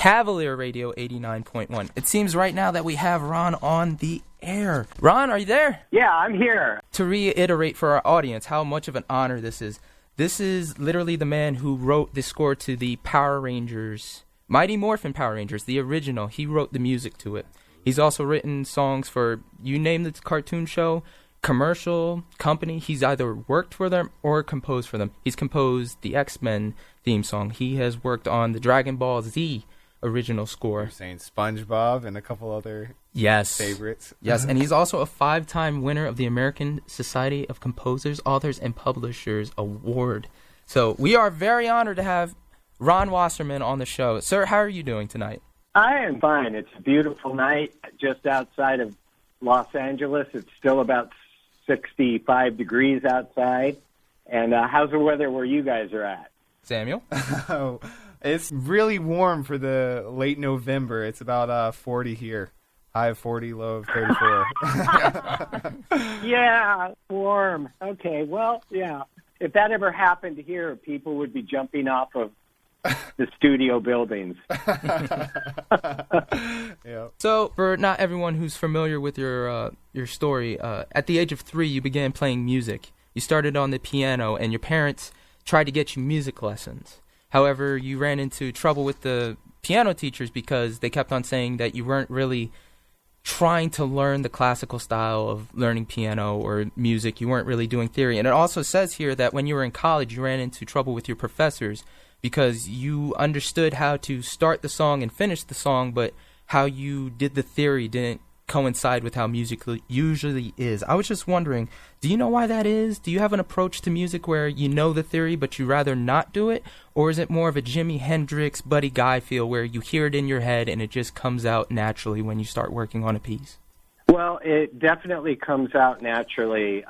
Cavalier Radio 89.1. It seems right now that we have Ron on the air. Ron, are you there? Yeah, I'm here. To reiterate for our audience how much of an honor this is literally the man who wrote the score to the Power Rangers, Mighty Morphing Power Rangers, the original. He wrote the music to it. He's also written songs for, you name the cartoon show, commercial, company. He's either worked for them or composed for them. He's composed the X-Men theme song. He has worked on the Dragon Ball Z original score. You're saying SpongeBob and a couple other favorites. Yes, and he's also a 5-time winner of the American Society of Composers, Authors, and Publishers Award. So we are very honored to have Ron Wasserman on the show. Sir, how are you doing tonight? I am fine. It's a beautiful night just outside of Los Angeles. It's still about 65 degrees outside. And how's the weather where you guys are at? Samuel? Oh, it's really warm for the late November. It's about 40 here. High of 40, low of 34. Yeah, warm. Okay, well, yeah. If that ever happened here, people would be jumping off of the studio buildings. Yep. So, for not everyone who's familiar with your story, at the age of 3, you began playing music. You started on the piano, and your parents tried to get you music lessons. However, you ran into trouble with the piano teachers because they kept on saying that you weren't really trying to learn the classical style of learning piano or music. You weren't really doing theory. And it also says here that when you were in college, you ran into trouble with your professors because you understood how to start the song and finish the song, but how you did the theory didn't coincide with how music usually is. I was just wondering, do you know why that is? Do you have an approach to music where you know the theory but you rather not do it? Or is it more of a Jimi Hendrix, Buddy Guy feel where you hear it in your head and it just comes out naturally when you start working on a piece? Well, it definitely comes out naturally.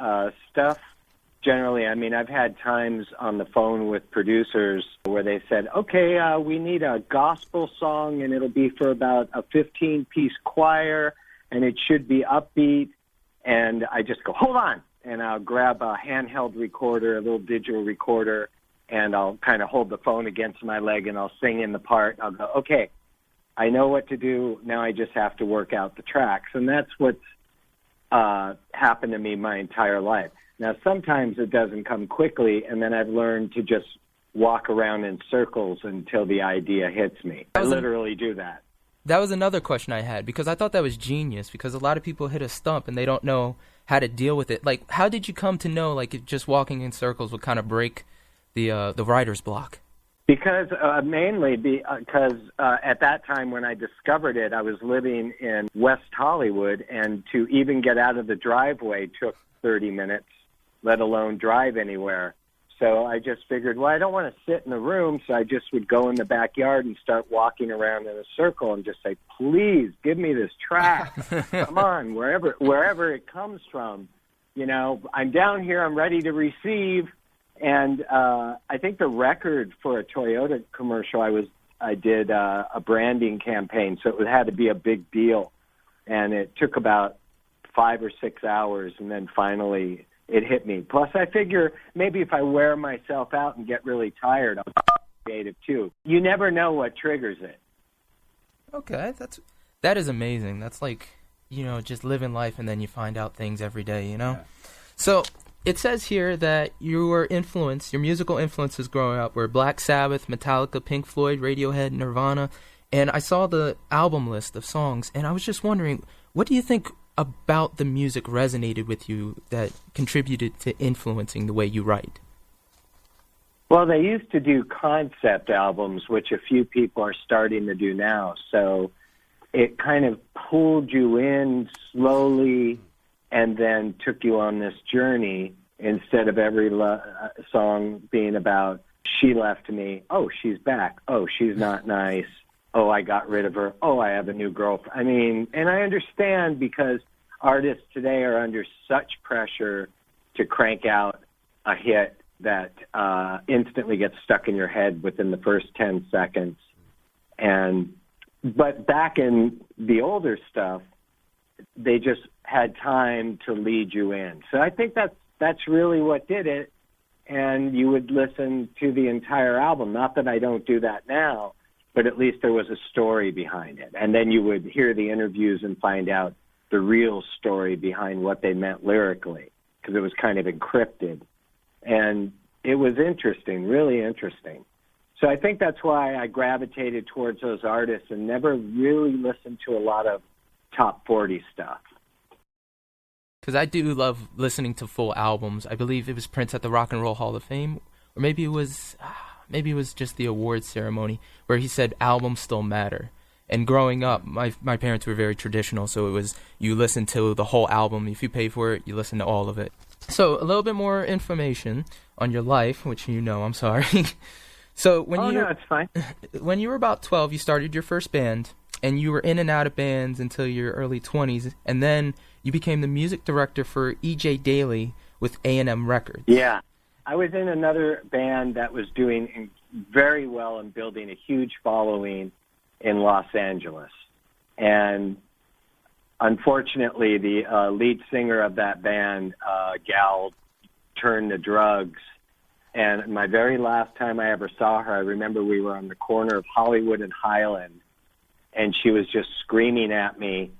Stuff, generally, I mean, I've had times on the phone with producers where they said, okay, we need a gospel song and it'll be for about a 15-piece choir and it should be upbeat. And I just go, hold on. And I'll grab a handheld recorder, a little digital recorder, and I'll kind of hold the phone against my leg and I'll sing in the part. I'll go, okay, I know what to do. Now I just have to work out the tracks. And that's what's happened to me my entire life. Now, sometimes it doesn't come quickly, and then I've learned to just walk around in circles until the idea hits me. I literally do that. That was another question I had, because I thought that was genius, because a lot of people hit a stump and they don't know how to deal with it. Like, how did you come to know, like, if just walking in circles would kind of break the writer's block? Because, mainly because at that time when I discovered it, I was living in West Hollywood, and to even get out of the driveway took 30 minutes, let alone drive anywhere. So I just figured, well, I don't want to sit in the room, so I just would go in the backyard and start walking around in a circle and just say, please, give me this track. Come on, wherever it comes from. You know, I'm down here, I'm ready to receive. And I think the record for a Toyota commercial, I did a branding campaign, so it had to be a big deal. And it took about 5 or 6 hours, and then finally it hit me. Plus, I figure maybe if I wear myself out and get really tired, I'll be creative too. You never know what triggers it. Okay, that is amazing. That's like, you know, just living life and then you find out things every day, you know? Yeah. So it says here that your musical influences growing up were Black Sabbath, Metallica, Pink Floyd, Radiohead, Nirvana, and I saw the album list of songs, and I was just wondering, what do you think about the music resonated with you that contributed to influencing the way you write? Well, they used to do concept albums, which a few people are starting to do now. So it kind of pulled you in slowly and then took you on this journey instead of every song being about, she left me, oh, she's back, oh, she's not nice, oh, I got rid of her, oh, I have a new girlfriend. I mean, and I understand because artists today are under such pressure to crank out a hit that instantly gets stuck in your head within the first 10 seconds. But back in the older stuff, they just had time to lead you in. So I think that's really what did it, and you would listen to the entire album. Not that I don't do that now, but at least there was a story behind it. And then you would hear the interviews and find out the real story behind what they meant lyrically, because it was kind of encrypted. And it was interesting, really interesting. So I think that's why I gravitated towards those artists and never really listened to a lot of top 40 stuff. Because I do love listening to full albums. I believe it was Prince at the Rock and Roll Hall of Fame, or maybe it was just the awards ceremony where he said albums still matter. And growing up, my parents were very traditional, so it was you listen to the whole album. If you pay for it, you listen to all of it. So a little bit more information on your life, which I'm sorry. So no, it's fine. When you were about 12, you started your first band, and you were in and out of bands until your early 20s, and then you became the music director for E.J. Daily with A&M Records. Yeah. I was in another band that was doing very well and building a huge following in Los Angeles. And unfortunately, the lead singer of that band, gal, turned to drugs. And my very last time I ever saw her, I remember we were on the corner of Hollywood and Highland, and she was just screaming at me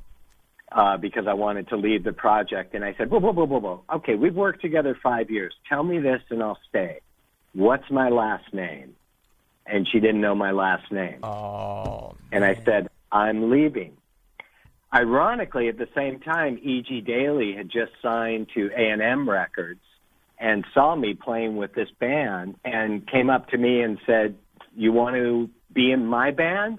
because I wanted to leave the project. And I said, whoa. Okay, we've worked together 5 years. Tell me this and I'll stay. What's my last name? And she didn't know my last name. Oh, and I said, I'm leaving. Ironically, at the same time, E.G. Daily had just signed to A&M Records and saw me playing with this band and came up to me and said, you want to be in my band?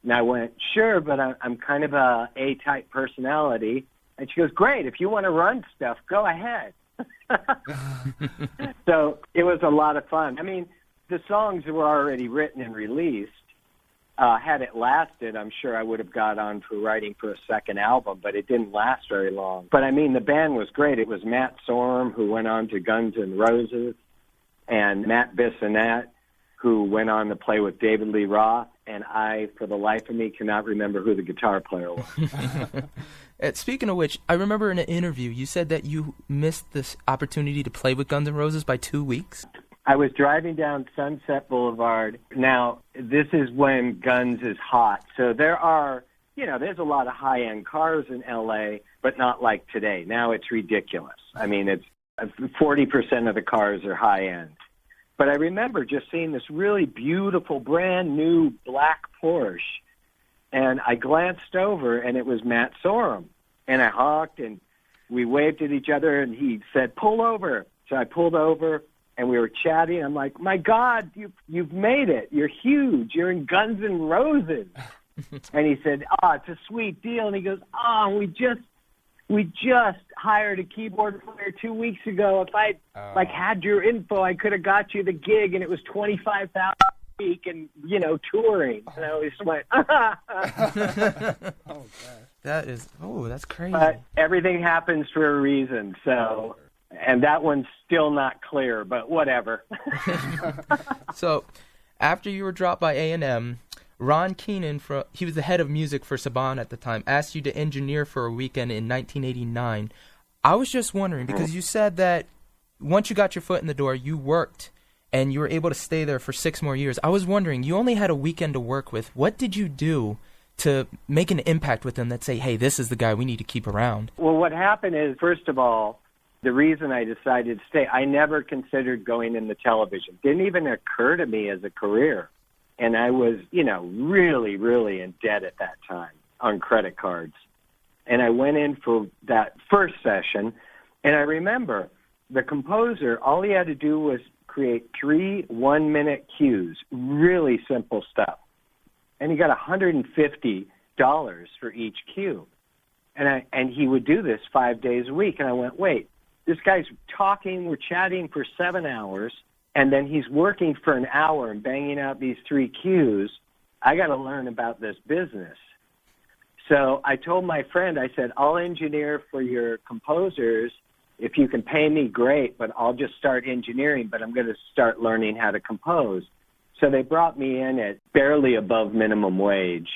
And I went, sure, but I'm kind of a A-type personality. And she goes, great, if you want to run stuff, go ahead. So it was a lot of fun. I mean, the songs were already written and released. Had it lasted, I'm sure I would have got on for writing for a second album, but it didn't last very long. But, I mean, the band was great. It was Matt Sorum, who went on to Guns N' Roses, and Matt Bissonette, who went on to play with David Lee Roth, and I, for the life of me, cannot remember who the guitar player was. Speaking of which, I remember in an interview you said that you missed this opportunity to play with Guns N' Roses by 2 weeks. I was driving down Sunset Boulevard. Now, this is when Guns is hot. So there are, there's a lot of high-end cars in L.A., but not like today. Now it's ridiculous. I mean, it's 40% of the cars are high-end. But I remember just seeing this really beautiful, brand-new black Porsche, and I glanced over, and it was Matt Sorum. And I honked, and we waved at each other, and he said, pull over. So I pulled over, and we were chatting. I'm like, my God, you've made it. You're huge. You're in Guns N' Roses. And he said, it's a sweet deal. And he goes, we just hired a keyboard player 2 weeks ago. If I had your info, I could have got you the gig, and it was $25,000 a week and, touring. And I always went, Oh, God. That's crazy. But everything happens for a reason, so... And that one's still not clear, but whatever. So, after you were dropped by A&M, Ron Keenan, he was the head of music for Saban at the time, asked you to engineer for a weekend in 1989. I was just wondering, because you said that once you got your foot in the door, you worked, and you were able to stay there for 6 more years. I was wondering, you only had a weekend to work with. What did you do to make an impact with them that say, hey, this is the guy we need to keep around? Well, what happened is, first of all, the reason I decided to stay, I never considered going into television. Didn't even occur to me as a career. And I was, really, really in debt at that time on credit cards. And I went in for that first session, and I remember the composer, all he had to do was create 3 one-minute cues, really simple stuff. And he got $150 for each cue. And he would do this 5 days a week. And I went, wait. This guy's talking, we're chatting for 7 hours, and then he's working for an hour and banging out these 3 cues. I got to learn about this business. So I told my friend, I said, I'll engineer for your composers. If you can pay me, great, but I'll just start engineering, but I'm going to start learning how to compose. So they brought me in at barely above minimum wage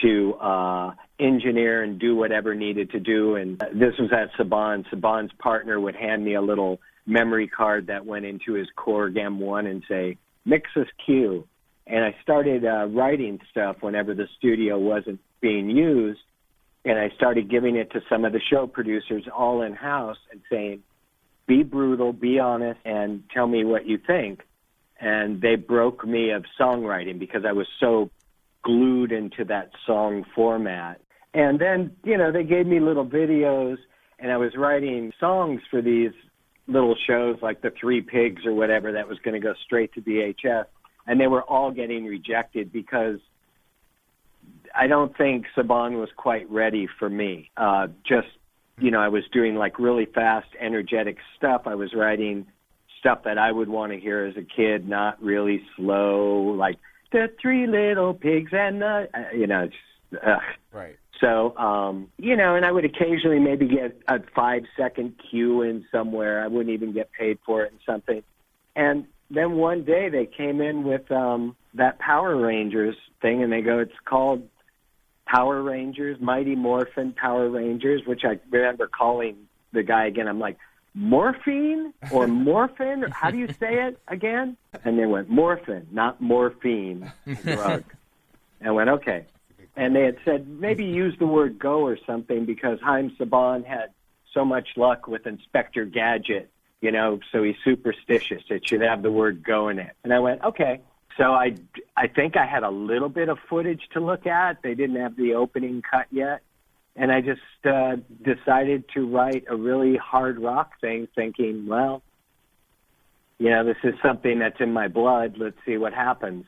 to engineer and do whatever needed to do. And this was at Saban. Saban's partner would hand me a little memory card that went into his Core Gem 1 and say, mix this cue. And I started writing stuff whenever the studio wasn't being used, and I started giving it to some of the show producers all in-house and saying, be brutal, be honest, and tell me what you think. And they broke me of songwriting because I was so glued into that song format. And then, they gave me little videos, and I was writing songs for these little shows like the Three Pigs or whatever that was going to go straight to VHS. And they were all getting rejected because I don't think Saban was quite ready for me. I was doing like really fast, energetic stuff. I was writing stuff that I would want to hear as a kid, not really slow, like the Three Little Pigs and Right. So, and I would occasionally maybe get a 5-second cue in somewhere. I wouldn't even get paid for it and something. And then one day they came in with that Power Rangers thing, and they go, it's called Power Rangers, Mighty Morphing Power Rangers, which I remember calling the guy again. I'm like, morphine or morphin? Or how do you say it again? And they went, morphin, not morphine, drug. And I went, okay. And they had said, maybe use the word go or something because Haim Saban had so much luck with Inspector Gadget, so he's superstitious. It should have the word go in it. And I went, okay. So I think I had a little bit of footage to look at. They didn't have the opening cut yet. And I just decided to write a really hard rock thing thinking, well, this is something that's in my blood. Let's see what happens.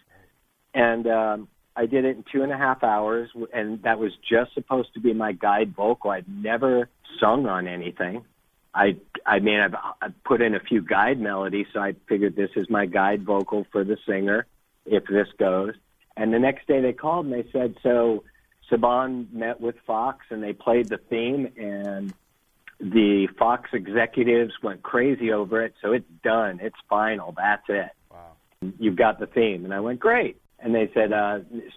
And I did it in 2.5 hours, and that was just supposed to be my guide vocal. I'd never sung on anything. I've put in a few guide melodies, so I figured this is my guide vocal for the singer, if this goes. And the next day they called and they said, so Saban met with Fox and they played the theme, and the Fox executives went crazy over it, so it's done. It's final. That's it. Wow. You've got the theme. And I went, great. And they said,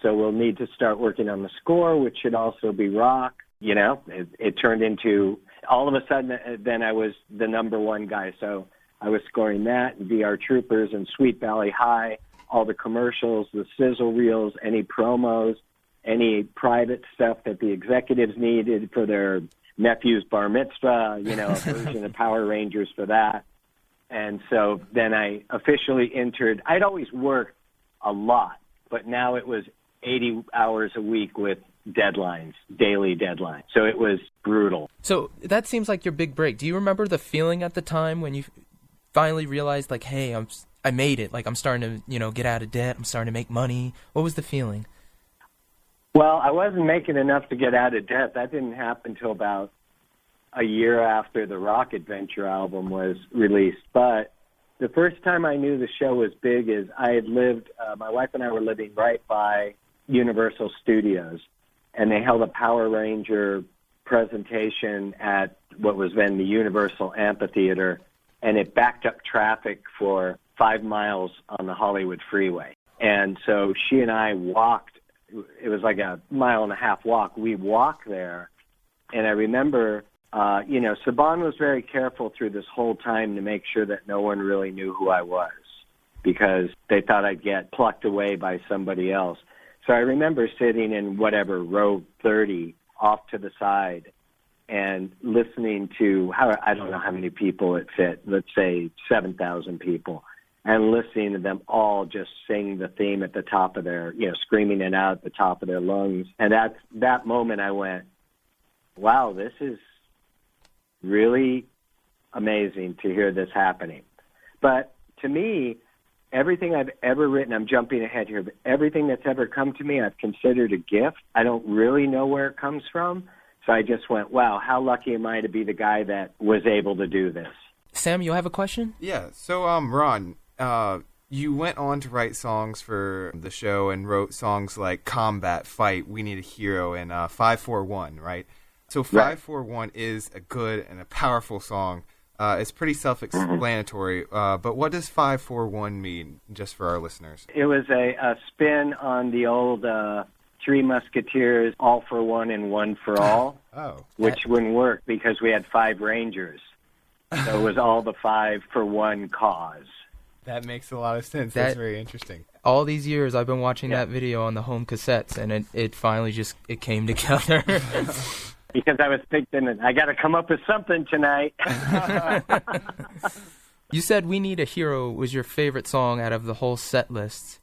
so we'll need to start working on the score, which should also be rock. It turned into, all of a sudden, then I was the number one guy. So I was scoring that, and VR Troopers, and Sweet Valley High, all the commercials, the sizzle reels, any promos, any private stuff that the executives needed for their nephew's bar mitzvah, a version of Power Rangers for that. And so then I officially entered. I'd always worked a lot, but now it was 80 hours a week with deadlines, daily deadlines. So it was brutal. So that seems like your big break. Do you remember the feeling at the time when you finally realized, like, hey, I made it. Like, I'm starting to, get out of debt. I'm starting to make money. What was the feeling? Well, I wasn't making enough to get out of debt. That didn't happen until about a year after the Rock Adventure album was released. But the first time I knew the show was big is I had lived, my wife and I were living right by Universal Studios, and they held a Power Ranger presentation at what was then the Universal Amphitheater, and it backed up traffic for 5 miles on the Hollywood freeway. And so she and I walked. It was like a 1.5 mile walk. We walked there, and I remember, Saban was very careful through this whole time to make sure that no one really knew who I was because they thought I'd get plucked away by somebody else. So I remember sitting in row 30 off to the side and listening to, I don't know how many people it fit, let's say 7,000 people, and listening to them all just sing the theme at the top of their, screaming it out at the top of their lungs. And at that moment I went, wow, this is really amazing to hear this happening. But to me, everything I've ever written, I'm jumping ahead here, but everything that's ever come to me, I've considered a gift. I don't really know where it comes from. So I just went, wow, how lucky am I to be the guy that was able to do this? Sam, you have a question? Yeah. So, Ron, you went on to write songs for the show and wrote songs like Combat, Fight, We Need a Hero, and 541, right? So 541 is a good and a powerful song. It's pretty self-explanatory, but what does 541 mean, just for our listeners? It was a spin on the old Three Musketeers, all for one and one for all, which wouldn't work because we had 5 Rangers. So it was all the 5 for one cause. That makes a lot of sense. That's very interesting. all these years I've been watching that video on the home cassettes, and it finally just it came together. Because I was thinking, I got to come up with something tonight. You said "We Need a Hero" was your favorite song out of the whole set list,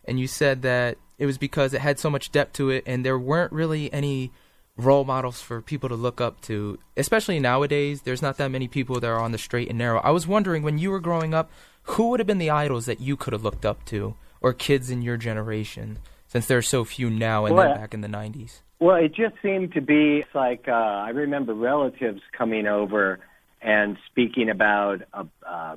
and you said that it was because it had so much depth to it, and there weren't really any role models for people to look up to, especially nowadays. There's not that many people that are on the straight and narrow. I was wondering, when you were growing up, who would have been the idols that you could have looked up to, or kids in your generation, since there are so few now and then back in the 90s? Well, it just seemed to be like I remember relatives coming over and speaking about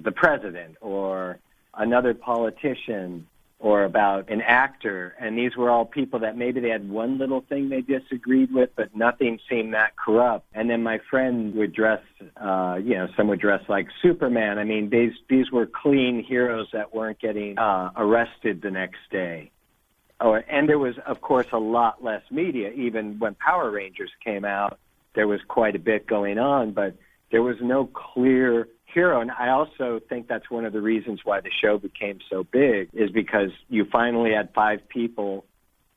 the president or another politician or about an actor, and these were all people that maybe they had one little thing they disagreed with, but nothing seemed that corrupt. And then my friend would dress, some would dress like Superman. I mean, these were clean heroes that weren't getting arrested the next day. Oh, and there was, of course, a lot less media. Even when Power Rangers came out, there was quite a bit going on, but there was no clear hero. And I also think that's one of the reasons why the show became so big, is because you finally had 5 people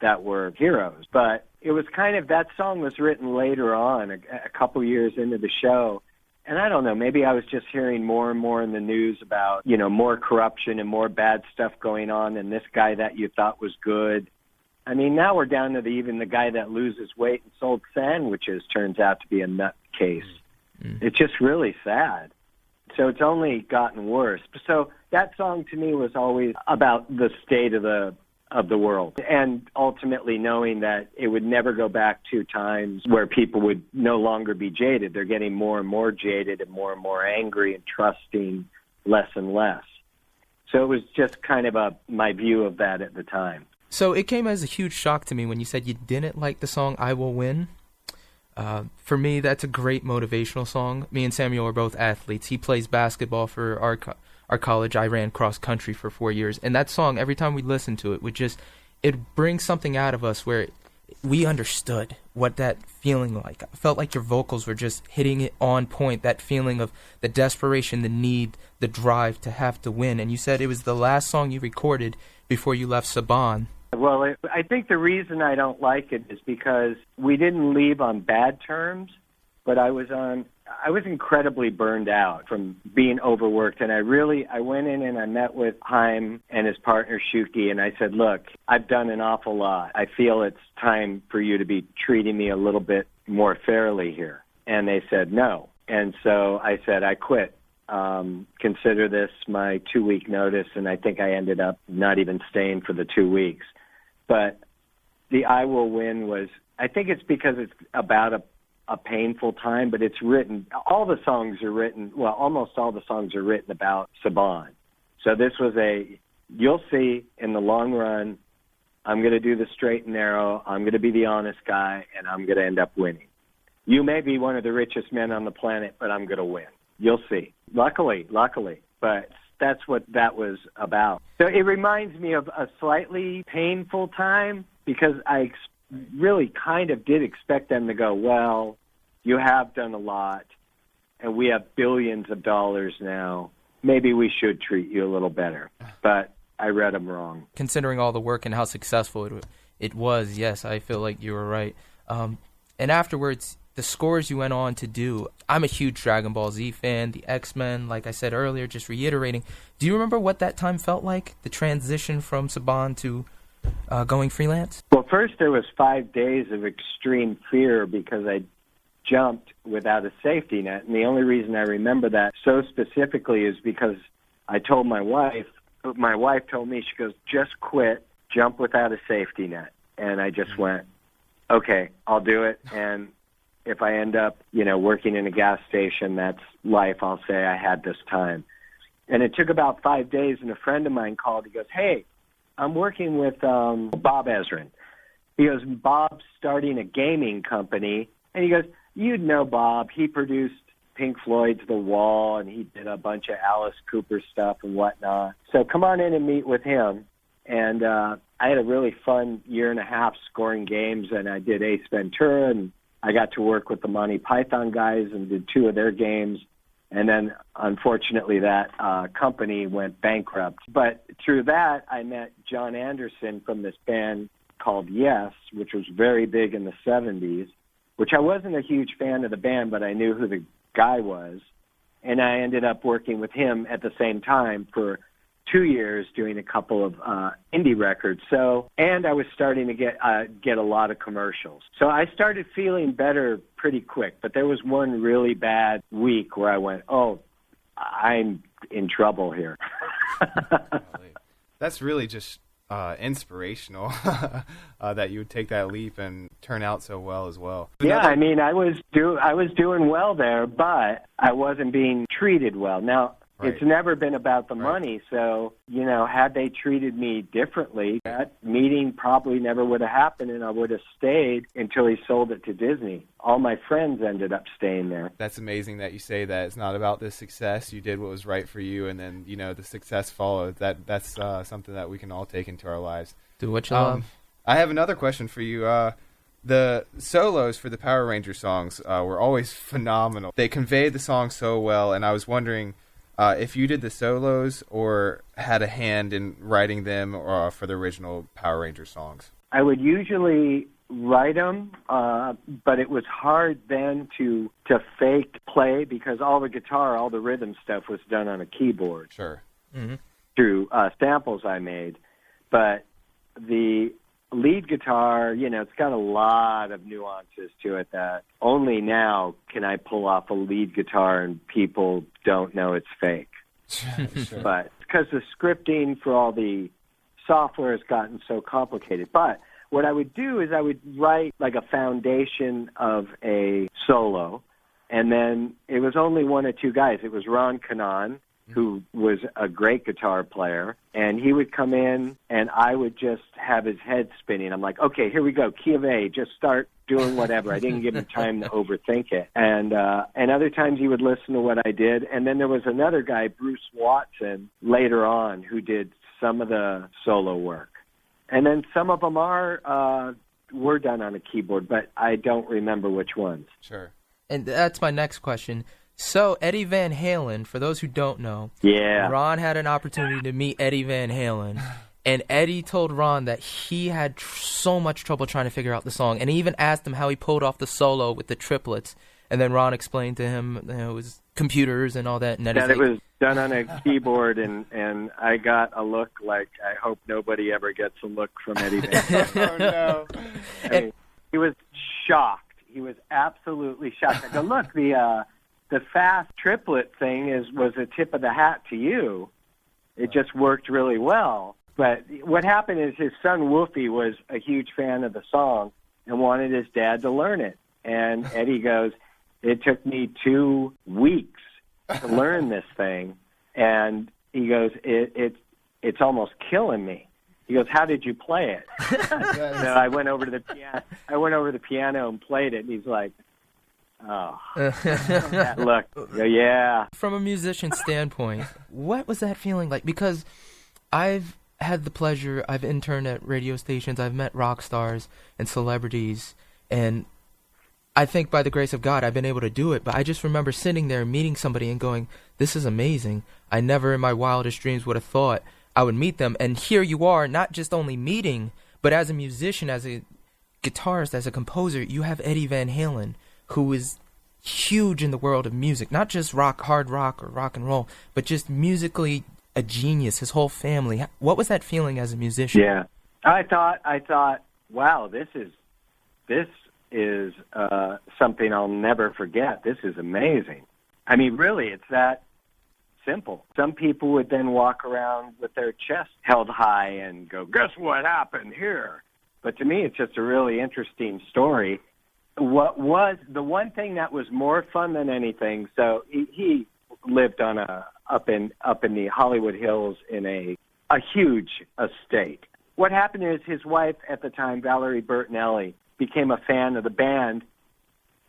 that were heroes. But it was kind of, that song was written later on, a couple years into the show. And I don't know, maybe I was just hearing more and more in the news about, more corruption and more bad stuff going on, and this guy that you thought was good. I mean, now we're down to even the guy that loses weight and sold sandwiches turns out to be a nutcase. It's just really sad. So it's only gotten worse. So that song to me was always about the state of the world, and ultimately knowing that it would never go back to times where people would no longer be jaded. They're getting more and more jaded and more angry and trusting less and less. So it was just kind of my view of that at the time. So it came as a huge shock to me when you said you didn't like the song "I Will Win." For me, that's a great motivational song. Me and Samuel are both athletes. He plays basketball for our college. I ran cross country for 4 years, and that song, every time we listen to it, it brings something out of us where we understood what that feeling like. I felt like your vocals were just hitting it on point, that feeling of the desperation, the need, the drive to have to win. And you said it was the last song you recorded before you left Saban. Well, I think the reason I don't like it is because we didn't leave on bad terms, but I was incredibly burned out from being overworked, and I went in and I met with Haim and his partner Shuki, and I said, look, I've done an awful lot. I feel it's time for you to be treating me a little bit more fairly here. And they said no. And so I said, I quit. Consider this my 2-week notice, and I think I ended up not even staying for the 2 weeks. But the "I Will Win" was, I think it's because it's about a painful time, but it's written, almost all the songs are written about Saban. So this was you'll see in the long run, I'm going to do the straight and narrow, I'm going to be the honest guy, and I'm going to end up winning. You may be one of the richest men on the planet, but I'm going to win. You'll see. Luckily, but that's what that was about. So it reminds me of a slightly painful time, because I really kind of did expect them to go, well, you have done a lot, and we have billions of dollars now. Maybe we should treat you a little better. But I read them wrong. Considering all the work and how successful it was, yes, I feel like you were right. And afterwards, the scores you went on to do, I'm a huge Dragon Ball Z fan, the X-Men, like I said earlier, just reiterating. Do you remember what that time felt like, the transition from Saban to going freelance? Well, first there was 5 days of extreme fear because I jumped without a safety net. And the only reason I remember that so specifically is because I told my wife told me, she goes, just quit, jump without a safety net. And I just went, okay, I'll do it. And if I end up, working in a gas station, that's life. I'll say I had this time. And it took about 5 days, and a friend of mine called. He goes, hey, I'm working with Bob Ezrin. He goes, Bob's starting a gaming company. And he goes, you'd know Bob. He produced Pink Floyd's The Wall, and he did a bunch of Alice Cooper stuff and whatnot. So come on in and meet with him. And I had a really fun year and a half scoring games, and I did Ace Ventura, and I got to work with the Monty Python guys and did 2 of their games. And then, unfortunately, that company went bankrupt. But through that, I met John Anderson from this band called Yes, which was very big in the 70s, which I wasn't a huge fan of the band, but I knew who the guy was. And I ended up working with him at the same time for 2 years doing a couple of indie records. And I was starting to get a lot of commercials. So I started feeling better pretty quick. But there was one really bad week where I went, oh, I'm in trouble here. That's really just inspirational that you would take that leap and turn out so well as well. Yeah, I mean, I was doing well there, but I wasn't being treated well. Now, It's never been about the money, so, had they treated me differently, that meeting probably never would have happened, and I would have stayed until he sold it to Disney. All my friends ended up staying there. That's amazing that you say that. It's not about the success. You did what was right for you, and then, the success followed. That's something that we can all take into our lives. Do what you love. I have another question for you. The solos for the Power Ranger songs were always phenomenal. They conveyed the song so well, and I was wondering if you did the solos or had a hand in writing them for the original Power Ranger songs. I would usually write them, but it was hard then to fake play because all the guitar, all the rhythm stuff was done on a keyboard. Sure. Mm-hmm. Through samples I made. But the lead guitar, it's got a lot of nuances to it that only now can I pull off a lead guitar and people don't know it's fake. Sure. But because the scripting for all the software has gotten so complicated. But what I would do is I would write like a foundation of a solo, and then it was only one or two guys. It was Ron Kanan, who was a great guitar player, and he would come in, and I would just have his head spinning. I'm like, okay, here we go, key of A, just start doing whatever. I didn't give him time to overthink it. And other times he would listen to what I did, and then there was another guy, Bruce Watson, later on, who did some of the solo work. And then some of them were done on a keyboard, but I don't remember which ones. Sure. And that's my next question. So, Eddie Van Halen, for those who don't know, Ron had an opportunity to meet Eddie Van Halen, and Eddie told Ron that he had so much trouble trying to figure out the song, and he even asked him how he pulled off the solo with the triplets, and then Ron explained to him it was computers and all that. And it was done on a keyboard, and I got a look like I hope nobody ever gets a look from Eddie Van Halen. Oh, no. I mean, he was shocked. He was absolutely shocked. I go, look, the fast triplet thing was a tip of the hat to you. It just worked really well. But what happened is his son Wolfie was a huge fan of the song and wanted his dad to learn it. And Eddie goes, it took me 2 weeks to learn this thing. And he goes, it's almost killing me. He goes, how did you play it? So I went over to the piano and played it, and he's like, oh, look, yeah. From a musician standpoint, what was that feeling like? Because I've had the pleasure, I've interned at radio stations, I've met rock stars and celebrities, and I think by the grace of God I've been able to do it, but I just remember sitting there meeting somebody and going, this is amazing. I never in my wildest dreams would have thought I would meet them, and here you are, not just only meeting, but as a musician, as a guitarist, as a composer, you have Eddie Van Halen, who is huge in the world of music, not just hard rock or rock and roll, but just musically a genius, his whole family. What was that feeling as a musician? Yeah. I thought, wow, this is something I'll never forget. This is amazing. I mean, really, it's that simple. Some people would then walk around with their chest held high and go, guess what happened here? But to me, it's just a really interesting story. What was the one thing that was more fun than anything? So he lived on up in the Hollywood Hills in a huge estate. What happened is his wife at the time, Valerie Bertinelli, became a fan of the band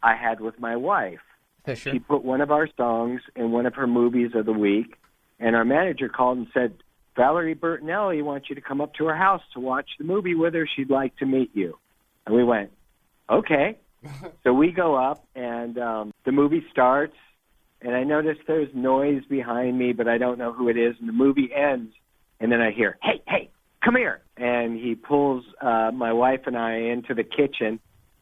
I had with my wife. Sure. She put one of our songs in one of her movies of the week, and our manager called and said, Valerie Bertinelli wants you to come up to her house to watch the movie with her. She'd like to meet you. And we went, okay. So we go up, and the movie starts, and I notice there's noise behind me, but I don't know who it is. And the movie ends, and then I hear, hey, come here. And he pulls my wife and I into the kitchen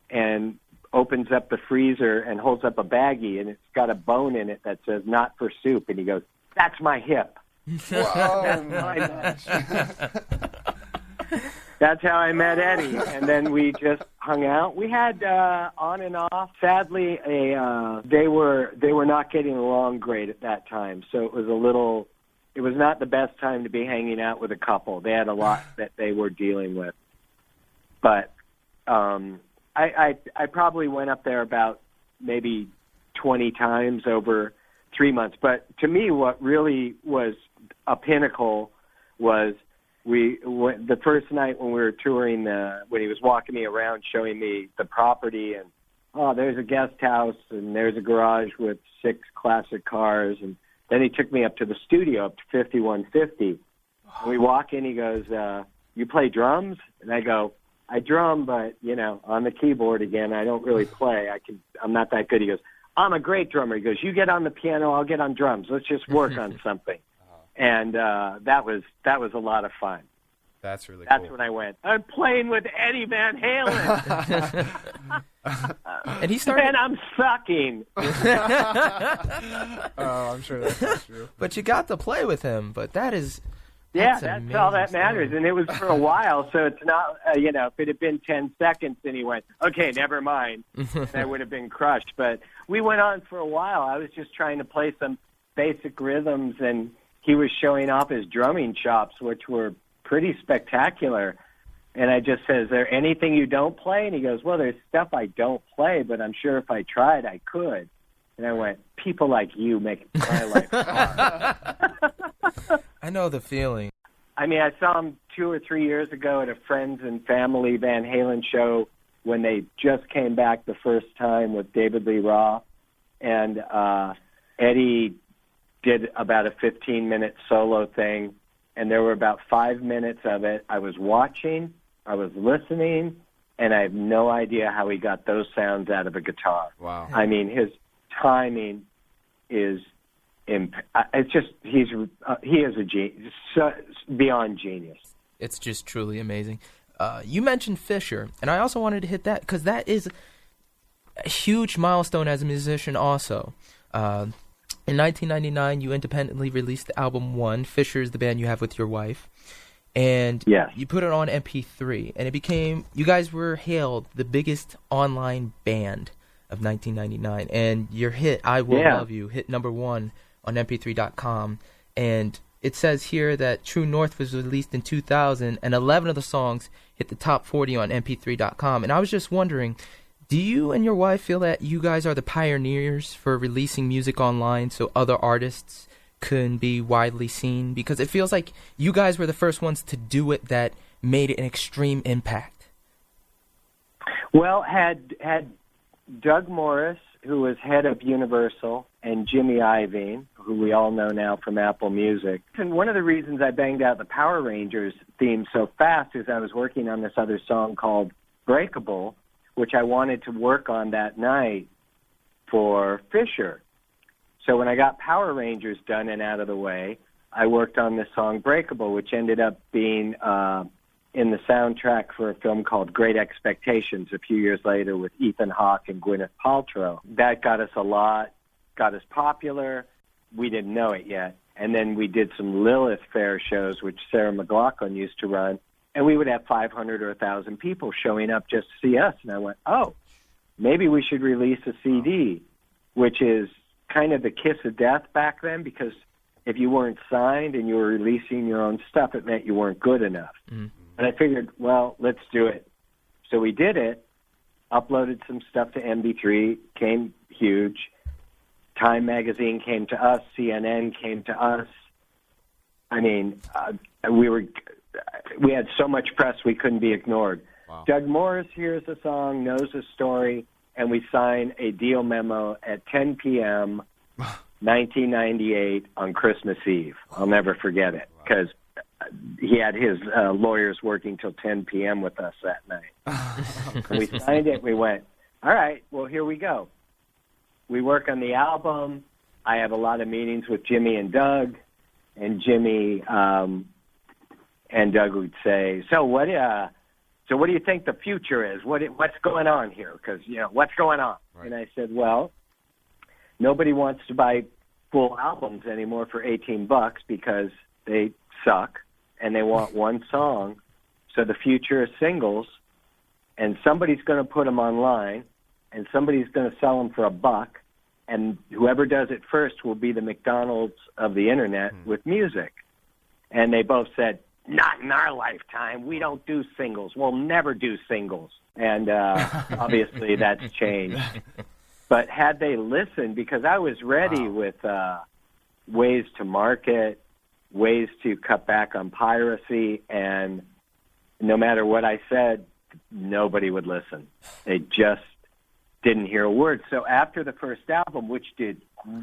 and opens up the freezer and holds up a baggie, and it's got a bone in it that says, not for soup. And he goes, that's my hip. That's how I met Eddie, and then we just hung out. We had on and off. Sadly, they were not getting along great at that time, so it was not the best time to be hanging out with a couple. They had a lot that they were dealing with, but I probably went up there about maybe 20 times over 3 months. But to me, what really was a pinnacle was the first night when we were touring, when he was walking me around showing me the property, and there's a guest house and there's a garage with 6 classic cars, and then he took me up to the studio, up to 5150. And we walk in, he goes, you play drums? And I go, I drum, but on the keyboard again, I don't really play. I'm not that good. He goes, I'm a great drummer. He goes, you get on the piano, I'll get on drums. Let's just work on something. And that was a lot of fun. That's really cool. That's when I went, I'm playing with Eddie Van Halen. And he started... And I'm sucking. I'm sure that's true. But you got to play with him, but that's all that matters. And it was for a while, so it's not, if it had been 10 seconds, then he went, okay, never mind. I would have been crushed. But we went on for a while. I was just trying to play some basic rhythms, and he was showing off his drumming chops, which were pretty spectacular. And I just said, is there anything you don't play? And he goes, well, there's stuff I don't play, but I'm sure if I tried, I could. And I went, people like you make my life hard. I know the feeling. I mean, I saw him 2 or 3 years ago at a Friends and Family Van Halen show when they just came back the first time with David Lee Roth. And Eddie did about a 15-minute solo thing, and there were about 5 minutes of it. I was watching, I was listening, and I have no idea how he got those sounds out of a guitar. Wow. I mean, his timing is it's just he is a genius, beyond genius. It's just truly amazing. You mentioned Fisher, and I also wanted to hit that because that is a huge milestone as a musician also. In 1999, you independently released the album One. Fisher is the band you have with your wife. And you put it on MP3, and it became, you guys were hailed the biggest online band of 1999. And your hit, I Will Love You, hit #1 on MP3.com. And it says here that True North was released in 2000, and 11 of the songs hit the top 40 on MP3.com. And I was just wondering, do you and your wife feel that you guys are the pioneers for releasing music online so other artists can be widely seen? Because it feels like you guys were the first ones to do it that made an extreme impact. Well, had Doug Morris, who was head of Universal, and Jimmy Iovine, who we all know now from Apple Music. And one of the reasons I banged out the Power Rangers theme so fast is I was working on this other song called Breakable, which I wanted to work on that night for Fisher. So when I got Power Rangers done and out of the way, I worked on this song Breakable, which ended up being in the soundtrack for a film called Great Expectations a few years later with Ethan Hawke and Gwyneth Paltrow. That got us a lot, got us popular. We didn't know it yet. And then we did some Lilith Fair shows, which Sarah McLachlan used to run, and we would have 500 or 1,000 people showing up just to see us. And I went, oh, maybe we should release a CD, which is kind of the kiss of death back then, because if you weren't signed and you were releasing your own stuff, it meant you weren't good enough. Mm-hmm. And I figured, well, let's do it. So we did it, uploaded some stuff to MB3, came huge. Time Magazine came to us, CNN came to us. I mean, we had so much press we couldn't be ignored. Wow. Doug Morris hears the song, knows the story, and we sign a deal memo at 10 p.m., 1998 on Christmas Eve. I'll never forget it, because he had his lawyers working till 10 p.m. with us that night. And we signed it, we went, all right, well, here we go. We work on the album. I have a lot of meetings with Jimmy and Doug, and Jimmy and Doug would say, so what do you think the future is? What's going on here? Because, what's going on? Right. And I said, well, nobody wants to buy full albums anymore for $18 because they suck, and they want one song. So the future is singles, and somebody's going to put them online, and somebody's going to sell them for $1, and whoever does it first will be the McDonald's of the internet with music. And they both said, not in our lifetime. We don't do singles. We'll never do singles. And obviously that's changed. But had they listened, because I was ready with ways to market, ways to cut back on piracy, and no matter what I said, nobody would listen. They just didn't hear a word. So after the first album, which did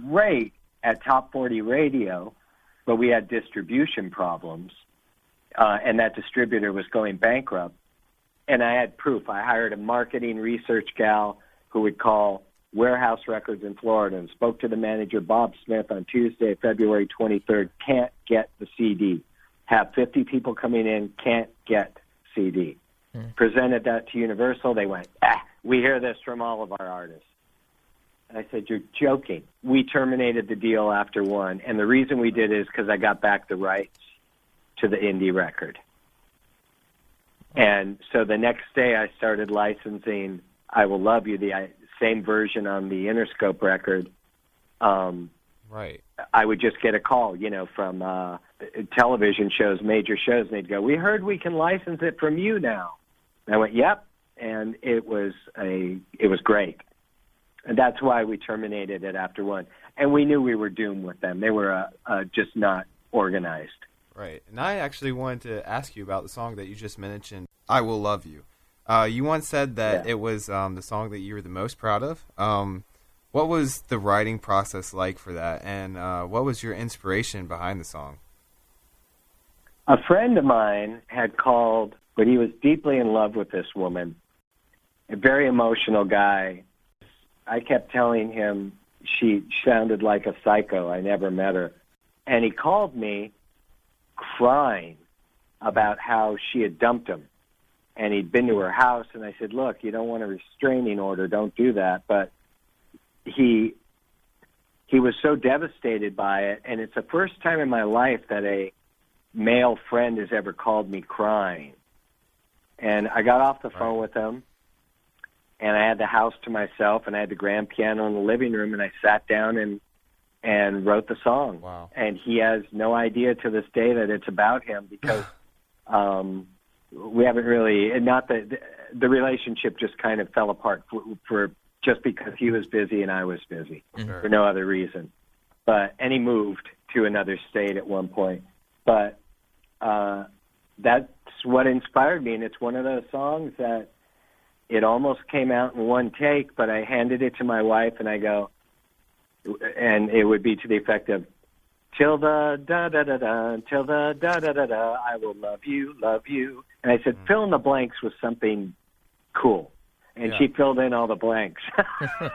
great at Top 40 radio, but we had distribution problems, and that distributor was going bankrupt, and I had proof. I hired a marketing research gal who would call Warehouse Records in Florida and spoke to the manager, Bob Smith, on Tuesday, February 23rd, can't get the CD. Have 50 people coming in, can't get CD. Presented that to Universal. They went, we hear this from all of our artists. And I said, you're joking. We terminated the deal after one, and the reason we did is because I got back the rights to the indie record. And so the next day I started licensing I Will Love You, the same version on the Interscope record. Right. I would just get a call, from television shows, major shows, and they'd go, we heard we can license it from you now. And I went, yep, and it was great. And that's why we terminated it after one. And we knew we were doomed with them. They were just not organized. Right. And I actually wanted to ask you about the song that you just mentioned, I Will Love You. You once said that it was the song that you were the most proud of. What was the writing process like for that, and what was your inspiration behind the song? A friend of mine had called, but he was deeply in love with this woman, a very emotional guy. I kept telling him she sounded like a psycho. I never met her. And he called me crying about how she had dumped him. And he'd been to her house, and I said, look, you don't want a restraining order. Don't do that. But he was so devastated by it, and it's the first time in my life that a male friend has ever called me crying. And I got off the phone with him, and I had the house to myself, and I had the grand piano in the living room, and I sat down and wrote the song. Wow. And he has no idea to this day that it's about him, because we haven't really, and not that the relationship just kind of fell apart for just because he was busy and I was busy, for no other reason. And he moved to another state at one point. But that's what inspired me, and it's one of those songs that it almost came out in one take, but I handed it to my wife, and I go, and it would be to the effect of, till the da-da-da-da, till the da-da-da-da, I will love you, love you. And I said, fill in the blanks with something cool. And she filled in all the blanks.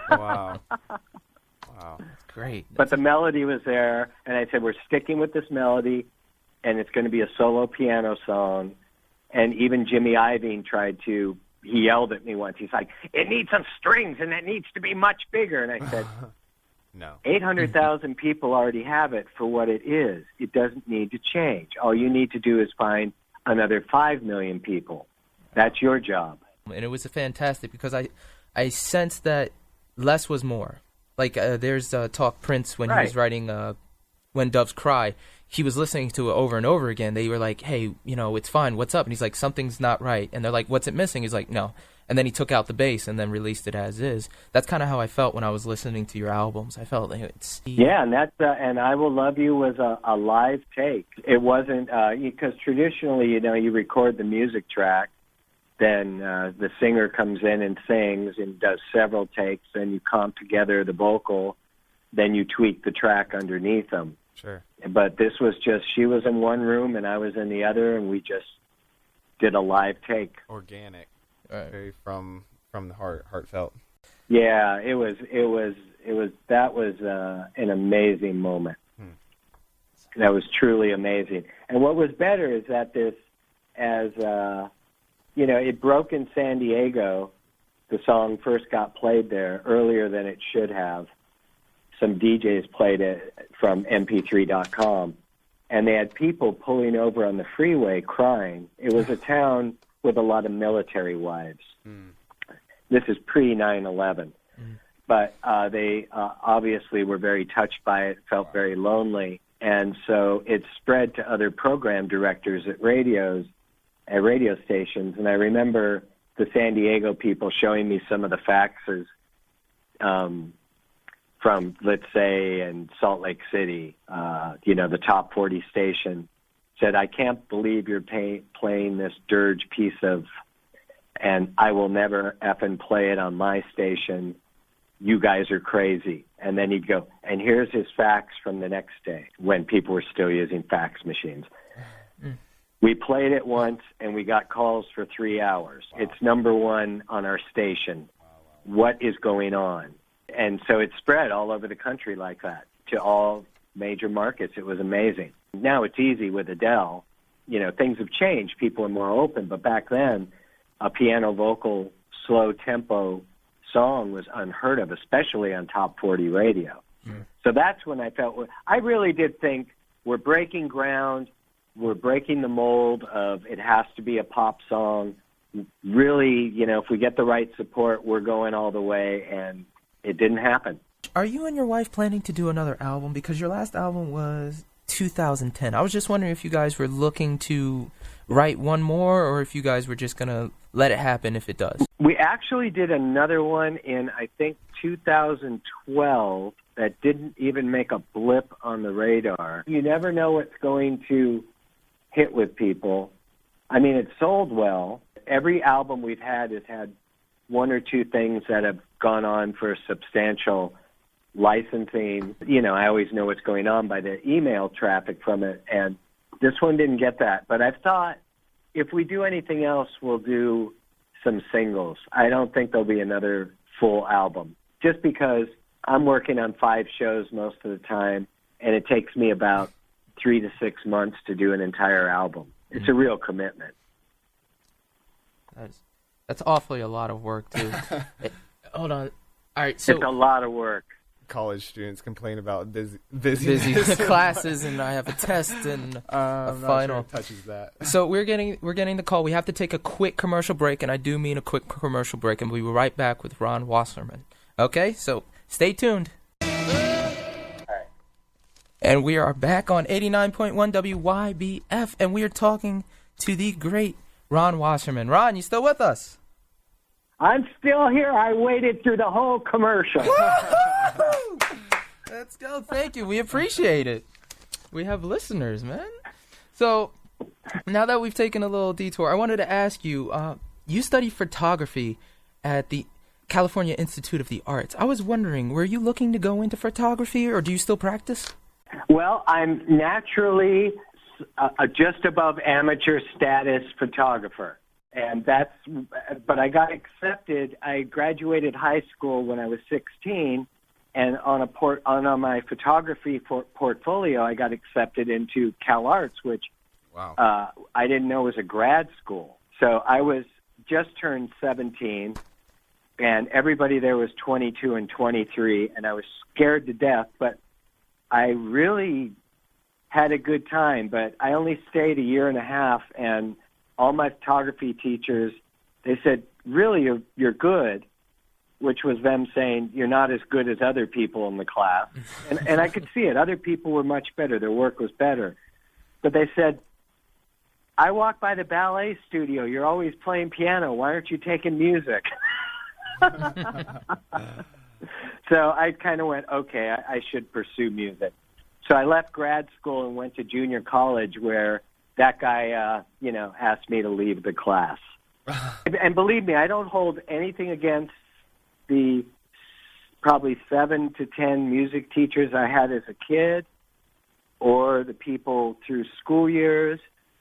Wow. Wow. That's great. But the melody was there, and I said, we're sticking with this melody, and it's going to be a solo piano song. And even Jimmy Iovine he yelled at me once. He's like, it needs some strings, and it needs to be much bigger. And I said, no. 800,000 people already have it for what it is. It doesn't need to change. All you need to do is find another 5 million people. That's your job. And it was fantastic because I sensed that less was more. Like there's Talk Prince when he was writing When Doves Cry. He was listening to it over and over again. They were like, hey, it's fine. What's up? And he's like, something's not right. And they're like, what's it missing? He's like, no. And then he took out the bass and then released it as is. That's kind of how I felt when I was listening to your albums. I felt like it's... Yeah, and that's and I Will Love You was a live take. It wasn't... because traditionally, you record the music track, then the singer comes in and sings and does several takes, then you comp together the vocal, then you tweak the track underneath them. Sure. But this was just, she was in one room and I was in the other, and we just did a live take. Organic. Very from the heart, heartfelt. Yeah, it was That was an amazing moment. That was truly amazing. And what was better is that it broke in San Diego. The song first got played there earlier than it should have. Some DJs played it from mp3.com, and they had people pulling over on the freeway crying. It was a town with a lot of military wives. This is pre-9/11. But they obviously were very touched by it, felt very lonely, and so it spread to other program directors at radio stations. And I remember the San Diego people showing me some of the faxes from, let's say, in Salt Lake City, the top 40 station, said, "I can't believe you're playing this dirge piece of, and I will never effing play it on my station. You guys are crazy." And then he'd go, and here's his fax from the next day when people were still using fax machines. We played it once, and we got calls for 3 hours. Wow. It's number one on our station. Wow. What is going on? And so it spread all over the country like that to all major markets. It was amazing. Now it's easy with Adele. Things have changed. People are more open. But back then, a piano vocal, slow tempo song was unheard of, especially on top 40 radio. So that's when I really did think we're breaking ground. We're breaking the mold of it has to be a pop song. Really, if we get the right support, we're going all the way, and it didn't happen. Are you and your wife planning to do another album? Because your last album was 2010. I was just wondering if you guys were looking to write one more, or if you guys were just going to let it happen if it does. We actually did another one in, I think, 2012 that didn't even make a blip on the radar. You never know what's going to hit with people. I mean, it sold well. Every album we've had has had one or two things that have gone on for substantial licensing. I always know what's going on by the email traffic from it, and this one didn't get that. But I've thought if we do anything else, we'll do some singles. I don't think there'll be another full album, just because I'm working on 5 shows most of the time, and it takes me about 3 to 6 months to do an entire album. It's a real commitment. That's awfully a lot of work, too. Hold on. All right, so it's a lot of work. College students complain about busy classes, and I have a test and a final. Not sure it touches that. So we're getting the call. We have to take a quick commercial break, and I do mean a quick commercial break, and we'll be right back with Ron Wasserman. Okay, so stay tuned. And we are back on 89.1 WYBF, and we are talking to the great Ron Wasserman. Ron, you still with us? I'm still here. I waited through the whole commercial. Let's go. Thank you. We appreciate it. We have listeners, man. So now that we've taken a little detour, I wanted to ask you, you study photography at the California Institute of the Arts. I was wondering, were you looking to go into photography, or do you still practice? Well, I'm naturally a just above amateur status photographer, and but I got accepted. I graduated high school when I was 16, and on my photography portfolio, I got accepted into Cal Arts, which I didn't know was a grad school. So I was just turned 17, and everybody there was 22 and 23, and I was scared to death, but I really had a good time, but I only stayed a year and a half, and all my photography teachers, they said, really, you're good, which was them saying, you're not as good as other people in the class. And I could see it. Other people were much better. Their work was better. But they said, I walk by the ballet studio. You're always playing piano. Why aren't you taking music? So I kind of went, okay, I should pursue music. So I left grad school and went to junior college, where that guy, asked me to leave the class. And believe me, I don't hold anything against the probably 7 to 10 music teachers I had as a kid, or the people through school years,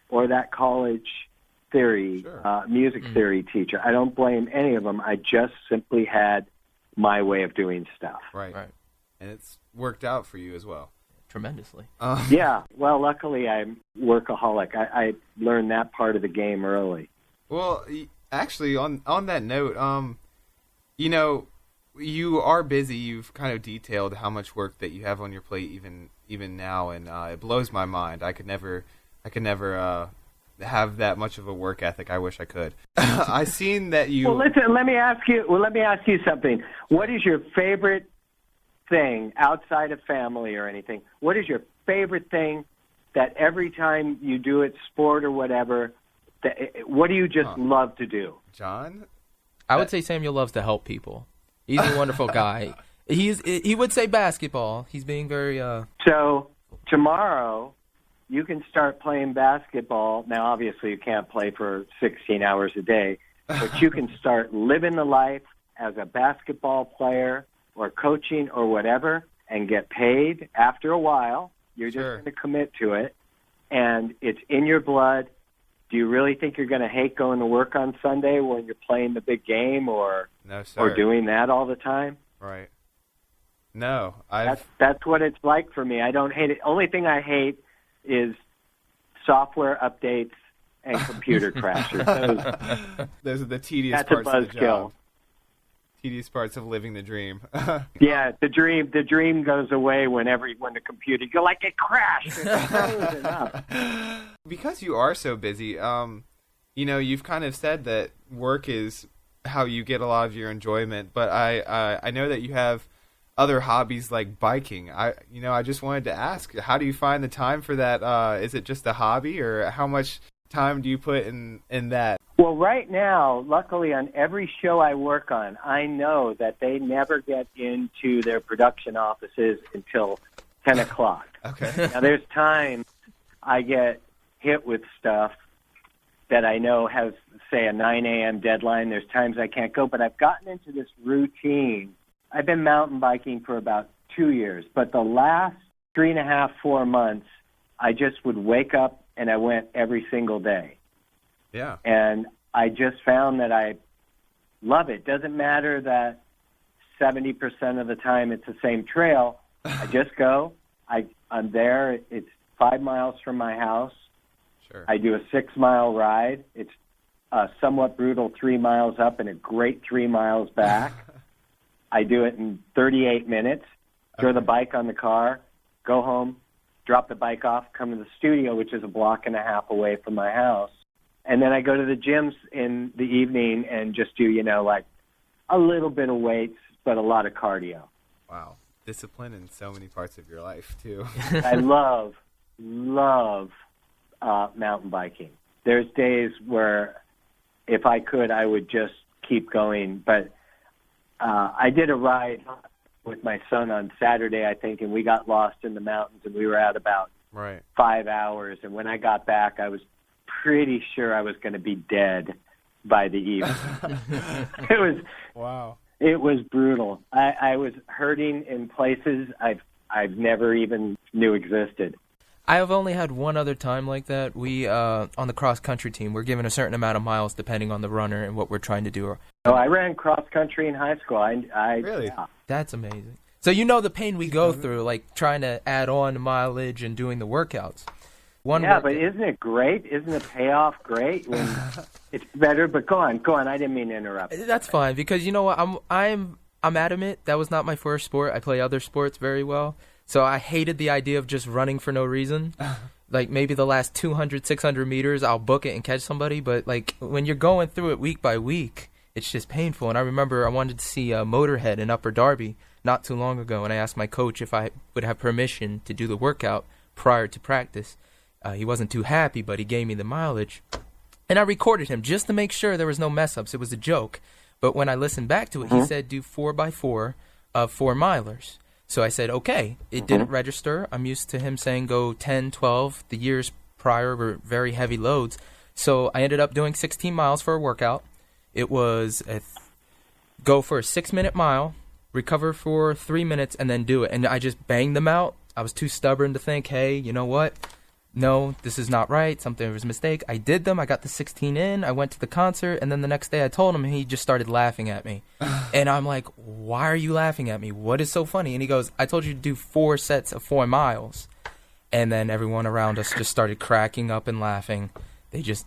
or that college theory, music theory teacher. I don't blame any of them. I just simply had my way of doing stuff. Right. And it's worked out for you as well. Tremendously. Yeah. Well, luckily I'm workaholic. I learned that part of the game early. Well, actually, on that note, you know, you are busy. You've kind of detailed how much work that you have on your plate even now, and it blows my mind. I could never have that much of a work ethic. I wish I could. I seen that you. Well, listen. Let me ask you something. What is your favorite thing outside of family or anything? What is your favorite thing that every time you do it, sport or whatever? What do you just love to do, John? I would say Samuel loves to help people. He's a wonderful guy. He would say basketball. He's being very. So tomorrow, you can start playing basketball. Now, obviously, you can't play for 16 hours a day, but you can start living the life as a basketball player or coaching or whatever, and get paid after a while. You're just going to commit to it, and it's in your blood. Do you really think you're going to hate going to work on Sunday when you're playing the big game or doing that all the time? Right. No, that's what it's like for me. I don't hate it. Only thing I hate is software updates and computer crashes. Those are the tedious parts of the job. Tedious parts of living the dream. Yeah, the dream goes away when the computer, you're like, it crashed. It's frozen up. Because you are so busy, you know, you've kind of said that work is how you get a lot of your enjoyment, but I know that you have other hobbies like biking. I just wanted to ask, how do you find the time for that? Is it just a hobby, or how much time do you put in that? Well, right now, luckily on every show I work on, I know that they never get into their production offices until 10 o'clock. Okay. Now, there's times I get hit with stuff that I know has, say, a 9 a.m. deadline. There's times I can't go, but I've gotten into this routine. I've been mountain biking for about 2 years, but the last 3.5, 4 months, I just would wake up and I went every single day. Yeah. And I just found that I love it. Doesn't matter that 70% of the time it's the same trail. I just go. I'm there. It's 5 miles from my house. Sure. I do a 6-mile ride. It's a somewhat brutal 3 miles up and a great 3 miles back. I do it in 38 minutes. Throw the bike on the car, go home, drop the bike off, come to the studio, which is a block and a half away from my house. And then I go to the gyms in the evening and just do, like a little bit of weights, but a lot of cardio. Wow. Discipline in so many parts of your life, too. I love mountain biking. There's days where if I could, I would just keep going. But I did a ride with my son on Saturday, I think, and we got lost in the mountains, and we were out about 5 hours. And when I got back, I was pretty sure I was going to be dead by the evening. It was brutal. I was hurting in places I've never even knew existed. I have only had one other time like that. We on the cross country team, we're given a certain amount of miles depending on the runner and what we're trying to do. Oh, I ran cross country in high school. Really? Yeah. That's amazing. So you know the pain we go through, like trying to add on mileage and doing the workouts. But isn't it great? Isn't the payoff great? When it's better, but go on. I didn't mean to interrupt. That's fine, because you know what? I'm adamant. That was not my first sport. I play other sports very well. So I hated the idea of just running for no reason. Like maybe the last 200, 600 meters, I'll book it and catch somebody. But like when you're going through it week by week, it's just painful. And I remember I wanted to see Motorhead in Upper Darby not too long ago. And I asked my coach if I would have permission to do the workout prior to practice. He wasn't too happy, but he gave me the mileage. And I recorded him just to make sure there was no mess-ups. It was a joke. But when I listened back to it, he said do 4x4 of 4 milers. So I said, okay. It didn't register. I'm used to him saying go 10, 12. The years prior were very heavy loads. So I ended up doing 16 miles for a workout. It was go for a 6-minute mile, recover for 3 minutes, and then do it. And I just banged them out. I was too stubborn to think, hey, you know what? no, this is not right. Something was a mistake. I did them. I got the 16 in. I went to the concert, and then the next day I told him, and he just started laughing at me. And I'm like, why are you laughing at me? What is so funny? And he goes, I told you to do 4 sets of 4 miles. And then everyone around us just started cracking up and laughing. They just,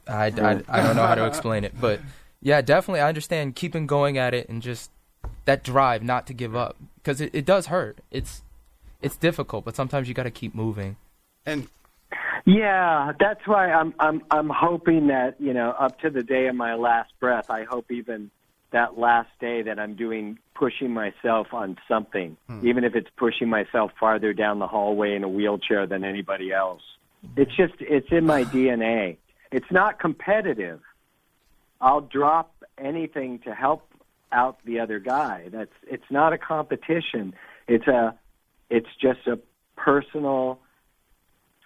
I don't know how to explain it. But, yeah, definitely I understand keeping going at it and just that drive not to give up. Because it does hurt. It's difficult, but sometimes you got to keep moving. And yeah, that's why I'm hoping that, you know, up to the day of my last breath, I hope even that last day that I'm pushing myself on something, even if it's pushing myself farther down the hallway in a wheelchair than anybody else. It's in my DNA. It's not competitive. I'll drop anything to help out the other guy. It's not a competition. It's just a personal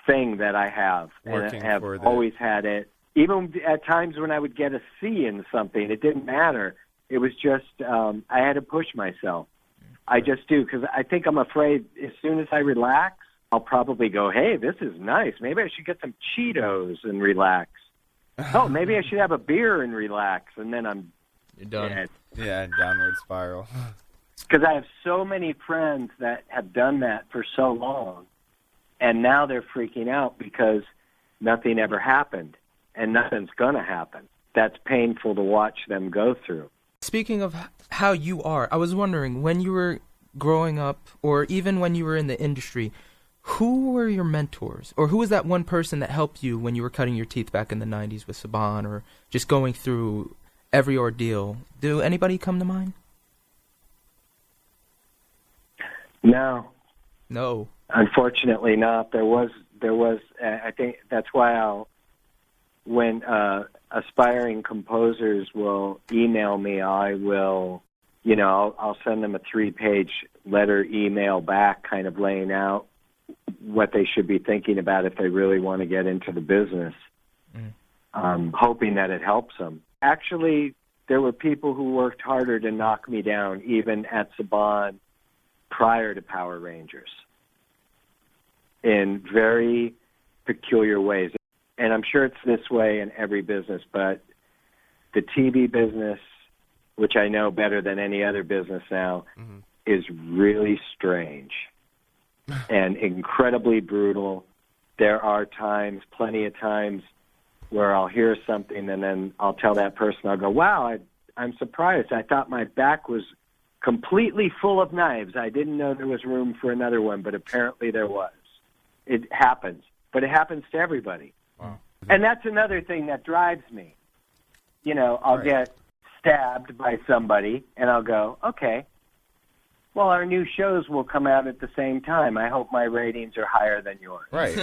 thing that I have, and I have always had it. Even at times when I would get a C in something, it didn't matter. It was just I had to push myself. I just do, because I think I'm afraid as soon as I relax, I'll probably go, hey, this is nice. Maybe I should get some Cheetos and relax. Oh, maybe I should have a beer and relax, and then You're done. Dead. yeah, downward spiral. Because I have so many friends that have done that for so long, and now they're freaking out because nothing ever happened, and nothing's going to happen. That's painful to watch them go through. Speaking of how you are, I was wondering, when you were growing up, or even when you were in the industry, who were your mentors? Or who was that one person that helped you when you were cutting your teeth back in the 90s with Saban, or just going through every ordeal? Do anybody come to mind? No. No. Unfortunately not. There was, I think that's why when aspiring composers will email me, I'll send them a 3-page letter email back kind of laying out what they should be thinking about if they really want to get into the business, hoping that it helps them. Actually, there were people who worked harder to knock me down, even at Saban prior to Power Rangers, in very peculiar ways. And I'm sure it's this way in every business, but the TV business, which I know better than any other business now, is really strange and incredibly brutal. There are times, plenty of times, where I'll hear something and then I'll tell that person, I'll go, wow, I'm surprised. I thought my back was completely full of knives. I didn't know there was room for another one, but apparently there was. It happens, but it happens to everybody. Wow. And that's another thing that drives me. You know, I'll get stabbed by somebody, and I'll go, okay, well, our new shows will come out at the same time. I hope my ratings are higher than yours. Right.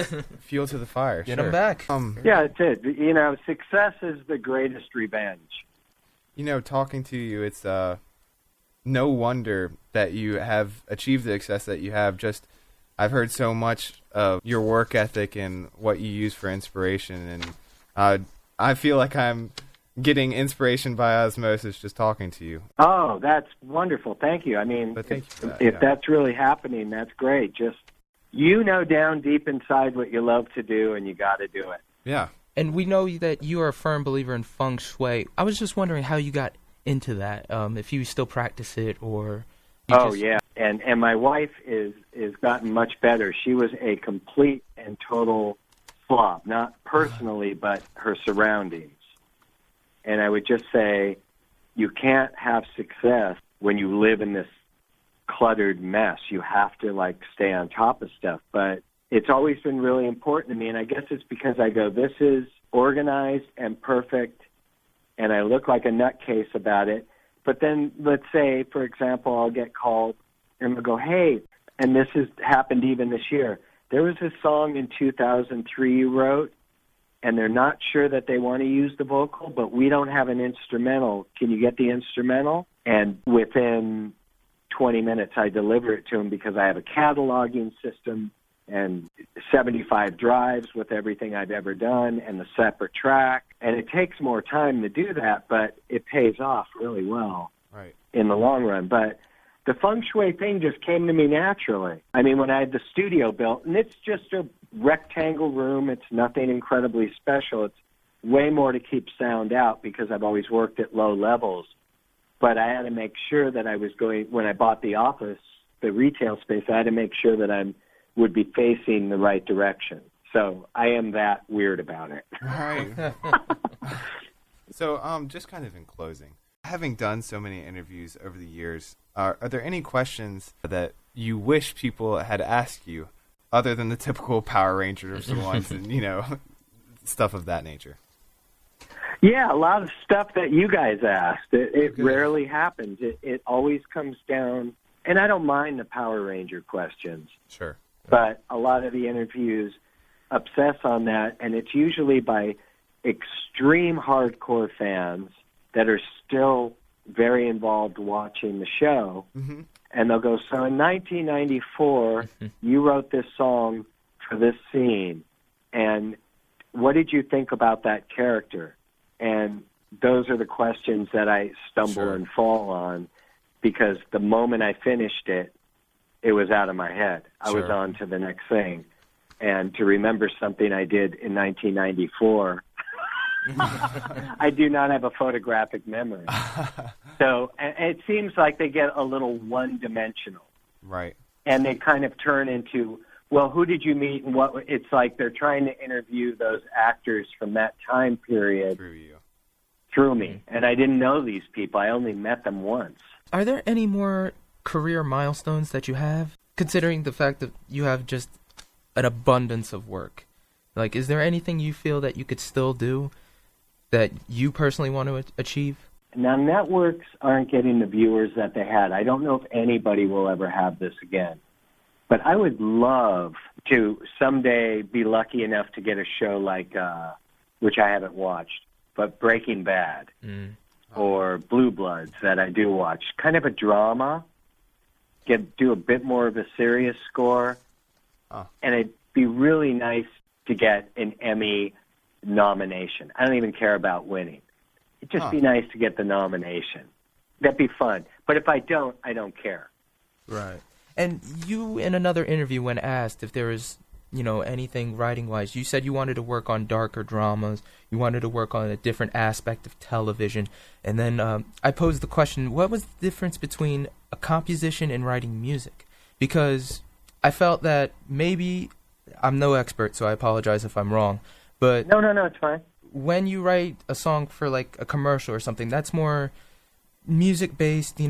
Fuel to the fire. Get them back. Yeah, that's it. You know, success is the greatest revenge. You know, talking to you, it's no wonder that you have achieved the success that you have. Just, I've heard so much of your work ethic and what you use for inspiration, and I feel like I'm getting inspiration by osmosis just talking to you. Oh, that's wonderful. Thank you. I mean, Thank you for that, if that's really happening, that's great. Just, you know down deep inside what you love to do, and you got to do it. Yeah. And we know that you are a firm believer in Feng Shui. I was just wondering how you got into that, if you still practice it, or... Yeah. And my wife is gotten much better. She was a complete and total slob, not personally, but her surroundings. And I would just say, you can't have success when you live in this cluttered mess. You have to, stay on top of stuff. But it's always been really important to me, and I guess it's because I go, this is organized and perfect, and I look like a nutcase about it. But then, let's say, for example, I'll get called, and they'll go, hey, and this has happened even this year. There was a song in 2003 you wrote, and they're not sure that they want to use the vocal, but we don't have an instrumental. Can you get the instrumental? And within 20 minutes, I deliver it to them because I have a cataloging system and 75 drives with everything I've ever done and the separate track. And it takes more time to do that, but it pays off really well in the long run. But the feng shui thing just came to me naturally. I mean, when I had the studio built, and it's just a rectangle room, it's nothing incredibly special. It's way more to keep sound out because I've always worked at low levels. But I had to make sure that I was going, when I bought the office, the retail space, I had to make sure that I would be facing the right direction. So I am that weird about it. Right. So just kind of in closing, having done so many interviews over the years, are there any questions that you wish people had asked you other than the typical Power Rangers ones and, stuff of that nature? Yeah, a lot of stuff that you guys asked. It rarely happens. It always comes down, and I don't mind the Power Ranger questions. Sure. But a lot of the interviews obsess on that, and it's usually by extreme hardcore fans that are still very involved watching the show. Mm-hmm. And they'll go, so in 1994, you wrote this song for this scene, and what did you think about that character? And those are the questions that I stumble and fall on, because the moment I finished it, it was out of my head. I was on to the next thing. And to remember something I did in 1994, I do not have a photographic memory. So it seems like they get a little one-dimensional. Right. And they kind of turn into, well, who did you meet and what? It's like they're trying to interview those actors from that time period through me. And I didn't know these people. I only met them once. Are there any more career milestones that you have, considering the fact that you have just an abundance of work? Like, is there anything you feel that you could still do that you personally want to achieve? Now, networks aren't getting the viewers that they had. I don't know if anybody will ever have this again. But I would love to someday be lucky enough to get a show like, which I haven't watched, but Breaking Bad or Blue Bloods that I do watch. Kind of a drama, do a bit more of a serious score, and it'd be really nice to get an Emmy nomination. I don't even care about winning. It'd just be nice to get the nomination. That'd be fun. But if I don't care. Right. And you, in another interview, when asked if there was, anything writing-wise, you said you wanted to work on darker dramas, you wanted to work on a different aspect of television, and then I posed the question, what was the difference between a composition and writing music? Because I felt that maybe, I'm no expert, so I apologize if I'm wrong, but... No, it's fine. When you write a song for, like, a commercial or something, that's more music-based,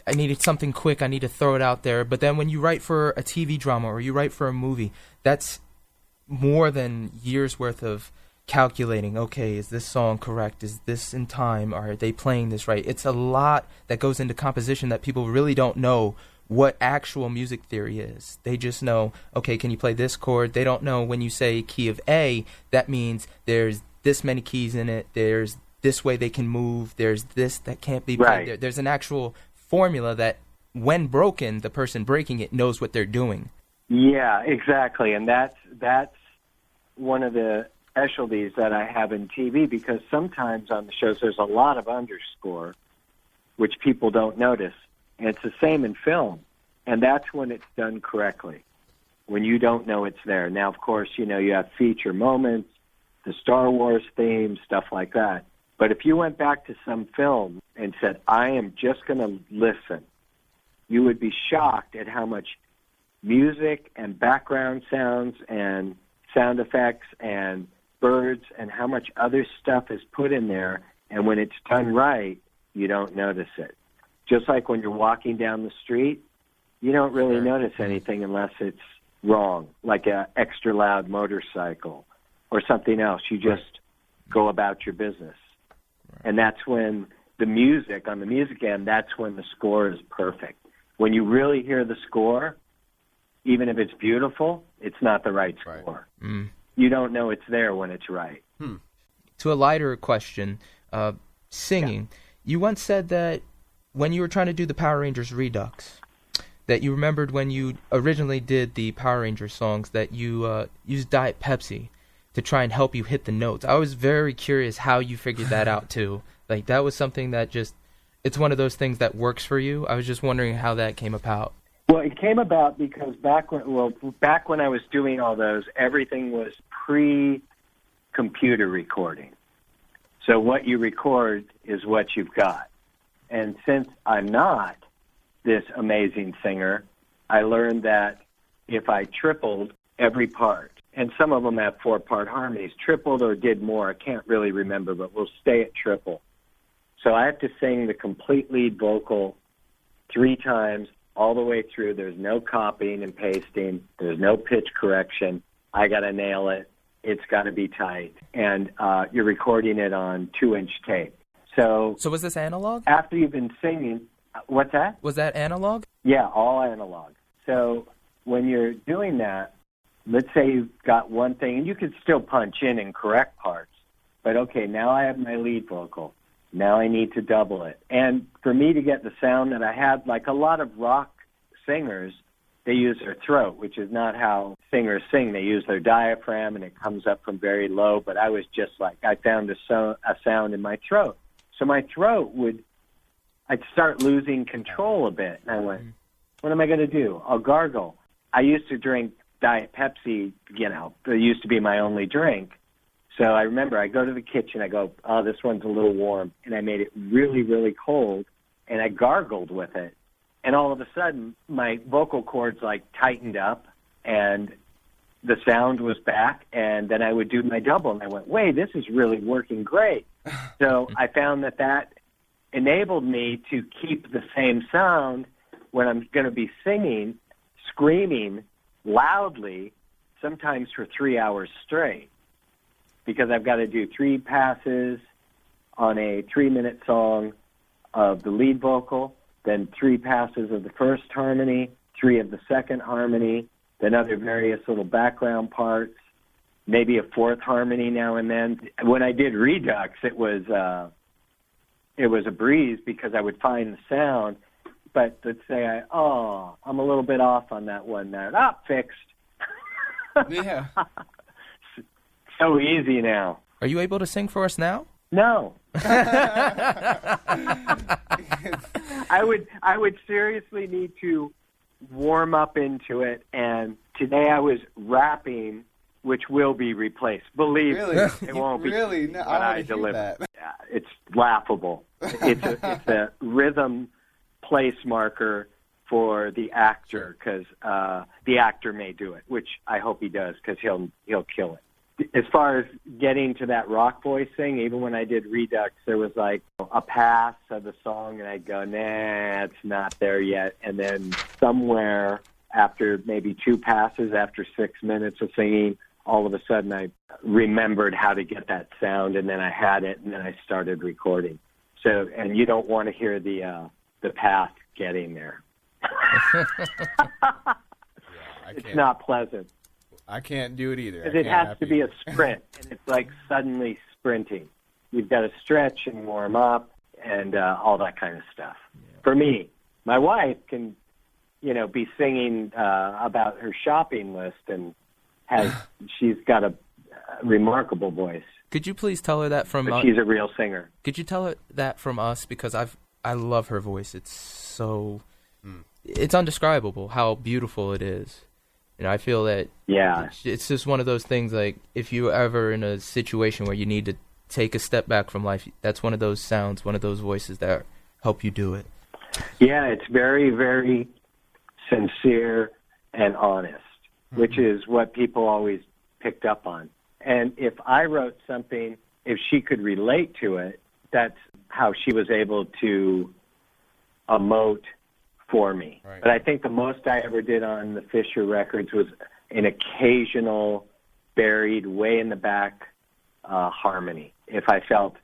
I needed something quick, I need to throw it out there. But then when you write for a TV drama or you write for a movie, that's more than years worth of calculating, okay, is this song correct? Is this in time? Are they playing this right? It's a lot that goes into composition that people really don't know what actual music theory is. They just know, okay, can you play this chord? They don't know when you say key of A, that means there's this many keys in it, there's this way they can move, there's this that can't be played. Right. There's an actual formula that, when broken, the person breaking it knows what they're doing. Yeah, exactly. And that's one of the specialties that I have in TV, because sometimes on the shows there's a lot of underscore, which people don't notice. And it's the same in film. And that's when it's done correctly, when you don't know it's there. Now, of course, you have feature moments, the Star Wars theme, stuff like that. But if you went back to some film and said, I am just going to listen, you would be shocked at how much music and background sounds and sound effects and birds and how much other stuff is put in there. And when it's done right, you don't notice it. Just like when you're walking down the street, you don't really notice anything unless it's wrong, like an extra loud motorcycle or something else. You just go about your business. And that's when the music, on the music end, that's when the score is perfect. When you really hear the score, even if it's beautiful, it's not the right score. Right. You don't know it's there when it's right. To a lighter question, singing, you once said that when you were trying to do the Power Rangers Redux, that you remembered when you originally did the Power Rangers songs that you used Diet Pepsi to try and help you hit the notes. I was very curious how you figured that out, too. Like, that was something that just it's one of those things that works for you. I was just wondering how that came about. Well, it came about because back when I was doing all those, everything was pre-computer recording. So what you record is what you've got. And since I'm not this amazing singer, I learned that if I tripled every part, and some of them have 4-part harmonies, tripled or did more, I can't really remember, but we'll stay at triple. So I have to sing the complete lead vocal 3 times, all the way through. There's no copying and pasting. There's no pitch correction. I got to nail it. It's got to be tight. And you're recording it on 2-inch tape. So was this analog? After you've been singing, what's that? Was that analog? Yeah, all analog. So when you're doing that, let's say you've got one thing, and you could still punch in and correct parts. But, okay, now I have my lead vocal. Now I need to double it. And for me to get the sound that I had, like a lot of rock singers, they use their throat, which is not how singers sing. They use their diaphragm, and it comes up from very low. But I was just like, I found a sound in my throat. So my throat I'd start losing control a bit. And I went, what am I going to do? I'll gargle. I used to drink Diet Pepsi, it used to be my only drink. So I remember I go to the kitchen, I go, oh, this one's a little warm, and I made it really, really cold, and I gargled with it. And all of a sudden, my vocal cords, tightened up, and the sound was back, and then I would do my double, and I went, wait, this is really working great. So I found that enabled me to keep the same sound when I'm going to be singing, screaming loudly, sometimes for 3 hours straight. Because I've got to do 3 passes on a 3-minute song of the lead vocal, then 3 passes of the first harmony, 3 of the second harmony, then other various little background parts, maybe a 4th harmony now and then. When I did Redux, it was a breeze because I would find the sound, but let's say I'm a little bit off on that one there. Fixed. Yeah. So easy now. Are you able to sing for us now? No. I would seriously need to warm up into it, and today I was rapping, which will be replaced. Believe me, it won't be. Really? No, I want to hear that. It's laughable. It's a rhythm place marker for the actor, because the actor may do it, which I hope he does, because he'll kill it. As far as getting to that rock voice thing, even when I did Redux, there was a pass of the song, and I'd go, nah, it's not there yet. And then somewhere after maybe 2 passes, after 6 minutes of singing, all of a sudden I remembered how to get that sound, and then I had it, and then I started recording. So, and you don't want to hear the path getting there. It's not pleasant. I can't do it either. Because it has to be a sprint, and it's like suddenly sprinting. You've got to stretch and warm up and all that kind of stuff. Yeah. For me, my wife can, be singing about her shopping list, and she's got a remarkable voice. Could you please tell her that from us? She's a real singer. Could you tell her that from us? Because I love her voice. It's so... It's undescribable how beautiful it is. I feel that it's just one of those things, if you're ever in a situation where you need to take a step back from life, that's one of those sounds, one of those voices that help you do it. Yeah, it's very, very sincere and honest, which is what people always picked up on. And if I wrote something, if she could relate to it, that's how she was able to emote for me. Right. But I think the most I ever did on the Fisher records was an occasional buried way in the back harmony. If I felt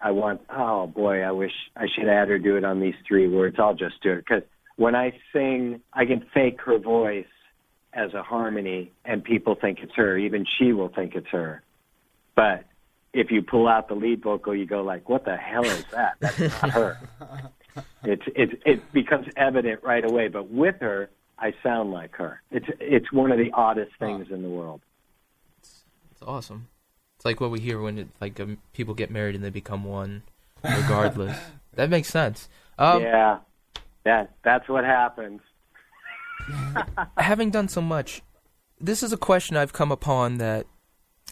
I wish I should add her do it on these 3 words, I'll just do it. Because when I sing, I can fake her voice as a harmony, and people think it's her. Even she will think it's her. But if you pull out the lead vocal, you go what the hell is that? That's not her. It becomes evident right away, but with her, I sound like her. It's one of the oddest things in the world. It's awesome. It's like what we hear when people get married and they become one, regardless. that makes sense. Yeah, that's what happens. Having done so much, this is a question I've come upon that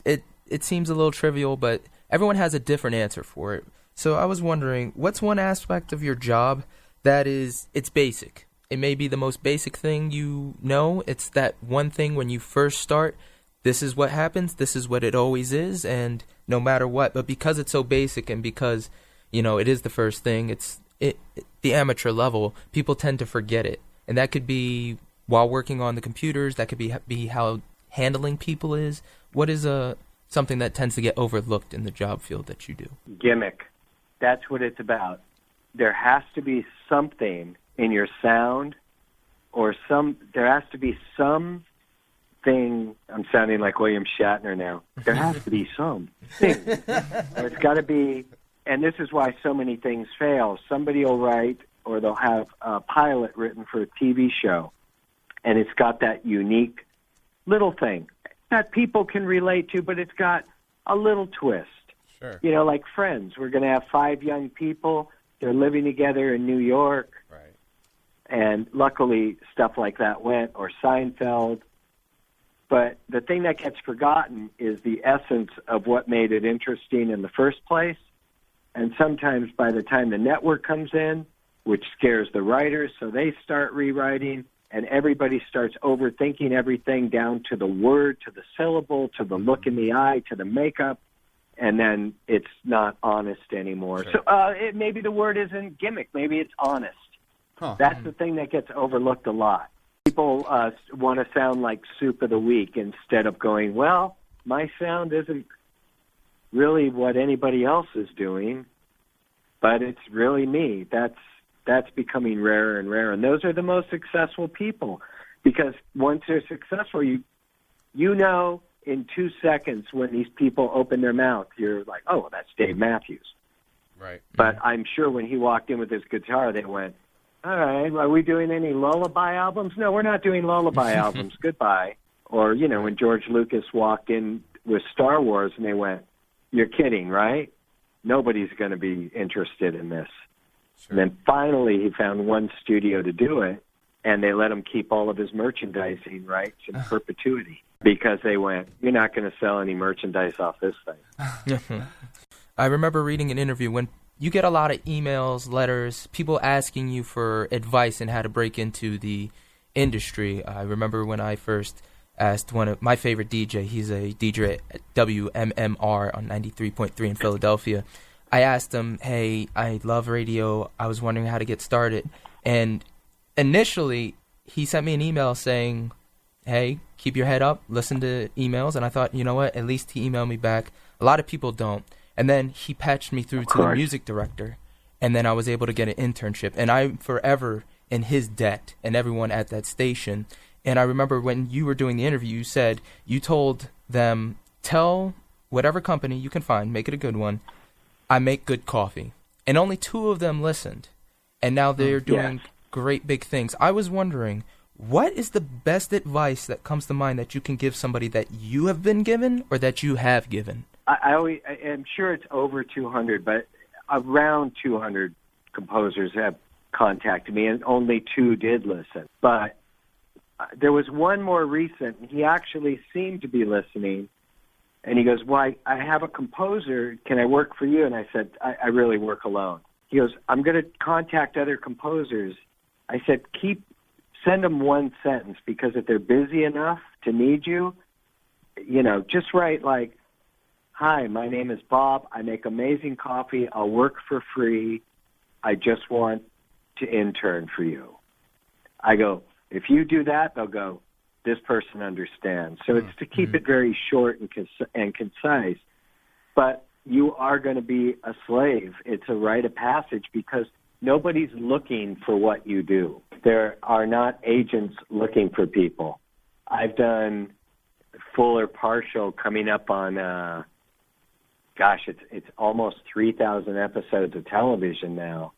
it seems a little trivial, but everyone has a different answer for it. So I was wondering, what's one aspect of your job that it's basic? It may be the most basic thing you know. It's that one thing when you first start, this is what happens, this is what it always is, and no matter what. But because it's so basic and because, it is the first thing, it's the amateur level, people tend to forget it. And that could be while working on the computers, that could be how handling people is. What is something that tends to get overlooked in the job field that you do? Gimmick. That's what it's about. There has to be something in your sound or there has to be something. I'm sounding like William Shatner now. There has to be something. It's got to be, and this is why so many things fail. Somebody will write or they'll have a pilot written for a TV show, and it's got that unique little thing that people can relate to, but it's got a little twist. Sure. Like Friends. We're going to have 5 young people. They're living together in New York. Right. And luckily, stuff like that went, or Seinfeld. But the thing that gets forgotten is the essence of what made it interesting in the first place. And sometimes by the time the network comes in, which scares the writers, so they start rewriting, and everybody starts overthinking everything down to the word, to the syllable, to the look in the eye, to the makeup, and then it's not honest anymore. Sure. So maybe the word isn't gimmick. Maybe it's honest. Huh. That's the thing that gets overlooked a lot. People want to sound like Soup of the Week instead of going, well, my sound isn't really what anybody else is doing, but it's really me. That's becoming rarer and rarer. And those are the most successful people, because once they're successful, you know in 2 seconds when these people open their mouth, you're like, oh, that's Dave Matthews. Right. But I'm sure when he walked in with his guitar, they went, all right, are we doing any lullaby albums? No, we're not doing lullaby albums. Goodbye. Or, when George Lucas walked in with Star Wars and they went, you're kidding, right? Nobody's going to be interested in this. Sure. And then finally he found one studio to do it, and they let him keep all of his merchandising rights in perpetuity because they went, you're not going to sell any merchandise off this thing. I remember reading an interview when you get a lot of emails, letters, people asking you for advice on how to break into the industry. I remember when I first asked one of my favorite DJ, he's a DJ at WMMR on 93.3 in Philadelphia. I asked him, hey, I love radio. I was wondering how to get started. And initially, he sent me an email saying, hey, keep your head up, listen to emails. And I thought, you know what, at least he emailed me back. A lot of people don't. And then he patched me through to the music director, and then I was able to get an internship. And I'm forever in his debt and everyone at that station. And I remember when you were doing the interview, you said you told them, tell whatever company you can find, make it a good one, I make good coffee. And only 2 of them listened. And now they're doing great big things. I was wondering, what is the best advice that comes to mind that you can give somebody that you have been given or that you have given? I'm sure it's over 200, but around 200 composers have contacted me, and only 2 did listen. But there was one more recent, and he actually seemed to be listening, and he goes, well, I have a composer. Can I work for you? And I said, I really work alone. He goes, I'm going to contact other composers. I said, send them one sentence, because if they're busy enough to need you, just write like, hi, my name is Bob. I make amazing coffee. I'll work for free. I just want to intern for you. I go, if you do that, they'll go, this person understands. So it's to keep it very short and concise. But you are going to be a slave. It's a rite of passage, because nobody's looking for what you do. There are not agents looking for people. I've done full or partial coming up on... it's almost 3,000 episodes of television now,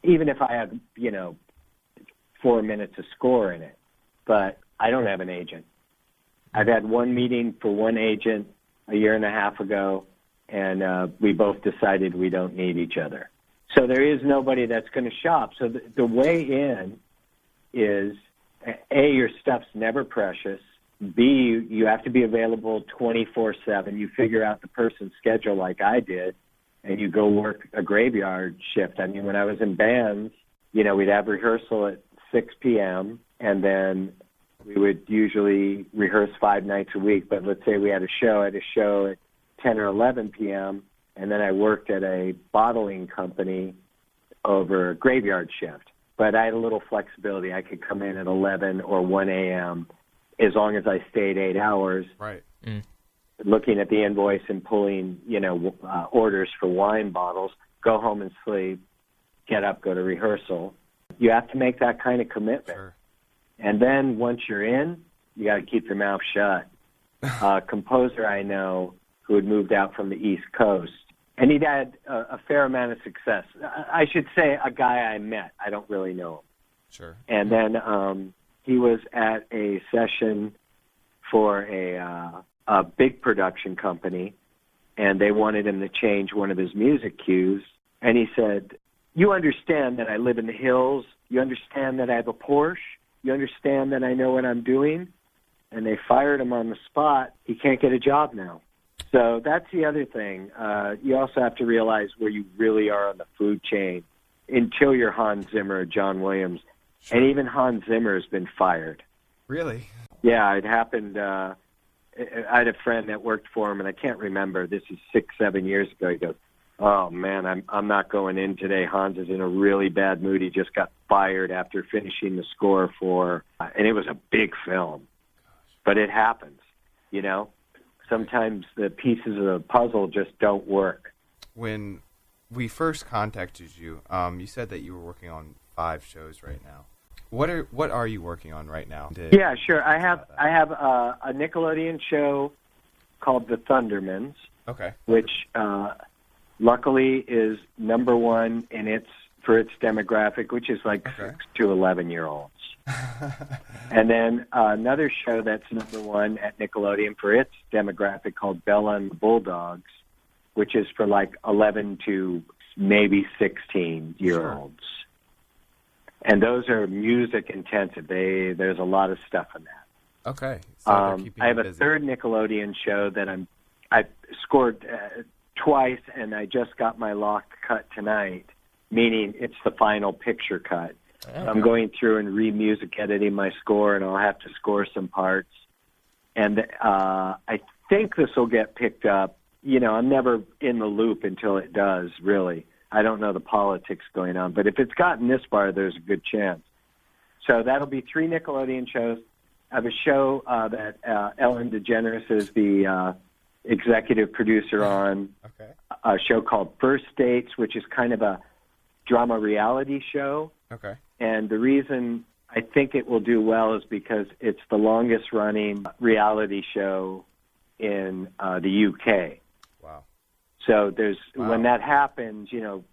even if I have, 4 minutes of score in it. But I don't have an agent. I've had one meeting for one agent a year and a half ago, and we both decided we don't need each other. So there is nobody that's going to shop. So the way in is, A, your stuff's never precious. B, you have to be available 24/7. You figure out the person's schedule like I did, and you go work a graveyard shift. I mean, when I was in bands, you know, we'd have rehearsal at 6 p.m., and then we would usually rehearse 5 nights a week. But let's say we had a show at 10 or 11 p.m., and then I worked at a bottling company over a graveyard shift. But I had a little flexibility. I could come in at 11 or 1 a.m. as long as I stayed 8 hours. Right. Looking at the invoice and pulling, you know, orders for wine bottles, go home and sleep, get up, go to rehearsal. You have to make that kind of commitment. Sure. And then once you're in, you got to keep your mouth shut. A composer I know who had moved out from the East Coast, and he'd had a fair amount of success. I should say a guy I met. I don't really know him. Sure. And then he was at a session for a big production company, and they wanted him to change one of his music cues. And he said, "You understand that I live in the hills? You understand that I have a Porsche? You understand that I know what I'm doing?" And they fired him on the spot. He can't get a job now. So that's the other thing. You also have to realize where you really are on the food chain until you're Hans Zimmer or John Williams. Sure. And even Hans Zimmer has been fired. Really? Yeah, it happened. I had a friend that worked for him, and I can't remember. This is 6-7 years ago. He goes, "Oh, man, I'm not going in today. Hans is in a really bad mood. He just got fired after finishing the score for," and it was a big film. But it happens, you know. Sometimes the pieces of the puzzle just don't work. When we first contacted you, you said that you were working on 5 shows right now. What are you working on right now? Yeah, sure. I have a Nickelodeon show called The Thundermans. Okay. Which luckily is number 1 for its demographic, which is like 6 to 11-year-olds. And then another show that's number 1 at Nickelodeon for its demographic called Bella and the Bulldogs, which is for like 11 to maybe 16-year-olds. Sure. And those are music intensive. There's a lot of stuff in that. Okay. So I have a third Nickelodeon show that I scored twice, and I just got my locked cut tonight, meaning it's the final picture cut. Okay. I'm going through and re-music editing my score, and I'll have to score some parts. And I think this will get picked up. You know, I'm never in the loop until it does, really. I don't know the politics going on. But if it's gotten this far, there's a good chance. So that'll be 3 Nickelodeon shows. I have a show that Ellen DeGeneres is the executive producer on, a show called First Dates, which is kind of a drama reality show. Okay. And the reason I think it will do well is because it's the longest running reality show in the UK. Wow. So when that happens, you know,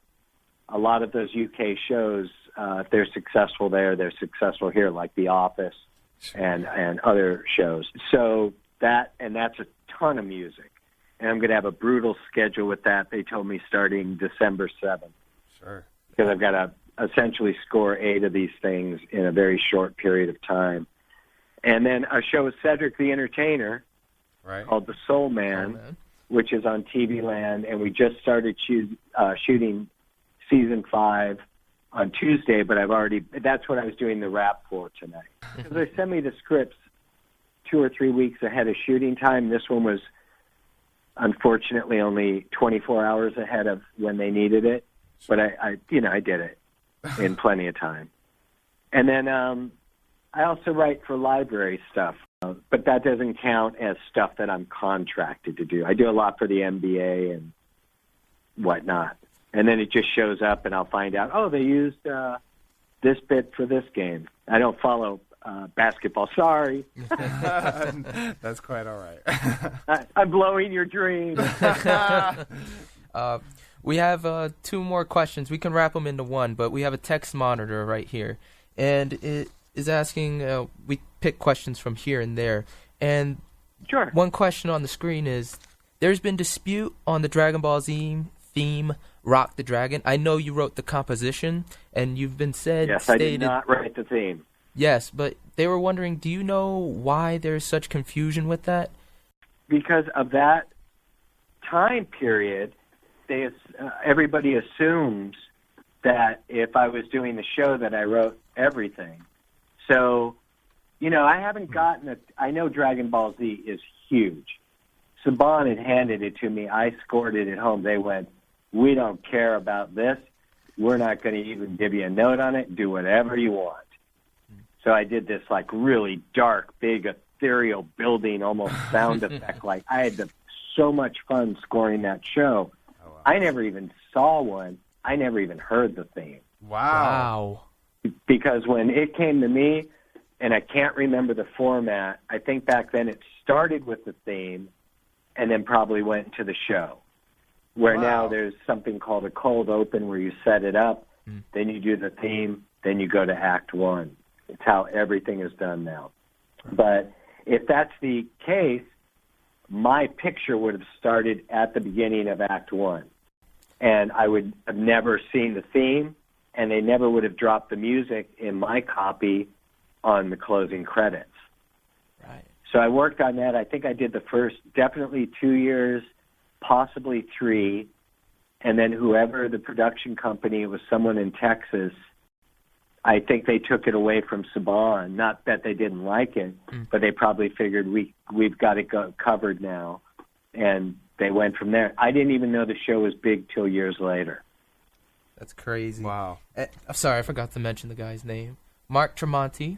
a lot of those UK shows, if they're successful there, they're successful here, like The Office and other shows. So that's a ton of music. And I'm going to have a brutal schedule with that. They told me starting December 7th. Sure. Because I've got to essentially score 8 of these things in a very short period of time. And then a show with Cedric the Entertainer called The Soul Man, which is on TV Land, and we just started shooting season 5 on Tuesday, but that's what I was doing the rap for tonight. Because they send me the scripts 2 or 3 weeks ahead of shooting time. This one was unfortunately only 24 hours ahead of when they needed it, but I did it in plenty of time. And then I also write for library stuff, but that doesn't count as stuff that I'm contracted to do. I do a lot for the NBA and whatnot. And then it just shows up, and I'll find out, they used this bit for this game. I don't follow basketball. Sorry. That's quite all right. I'm blowing your dream. We have 2 more questions. We can wrap them into one, but we have a text monitor right here. And it is asking, we pick questions from here and there. And sure. One question on the screen is, there's been dispute on the Dragon Ball Z theme Rock the Dragon. I know you wrote the composition, and you've been stated... Yes, I did not write the theme. Yes, but they were wondering, do you know why there's such confusion with that? Because of that time period, everybody assumes that if I was doing the show that I wrote everything. So, I haven't gotten I know Dragon Ball Z is huge. Saban had handed it to me. I scored it at home. They went, we don't care about this. We're not going to even give you a note on it. Do whatever you want. So I did this really dark, big, ethereal building, almost sound effect. I had so much fun scoring that show. Oh, wow. I never even saw one. I never even heard the theme. Wow. Because when it came to me, and I can't remember the format, I think back then it started with the theme and then probably went to the show. Where now there's something called a cold open where you set it up, then you do the theme, then you go to Act 1. It's how everything is done now. But if that's the case, my picture would have started at the beginning of Act 1. And I would have never seen the theme, and they never would have dropped the music in my copy on the closing credits. Right. So I worked on that. I think I did the first definitely 2 years, possibly 3, and then whoever the production company, it was someone in Texas, I think they took it away from Saban. Not that they didn't like it, but they probably figured we've got it covered now, and they went from there. I didn't even know the show was big till years later. That's crazy. Wow. I'm sorry, I forgot to mention the guy's name. Mark Tremonti.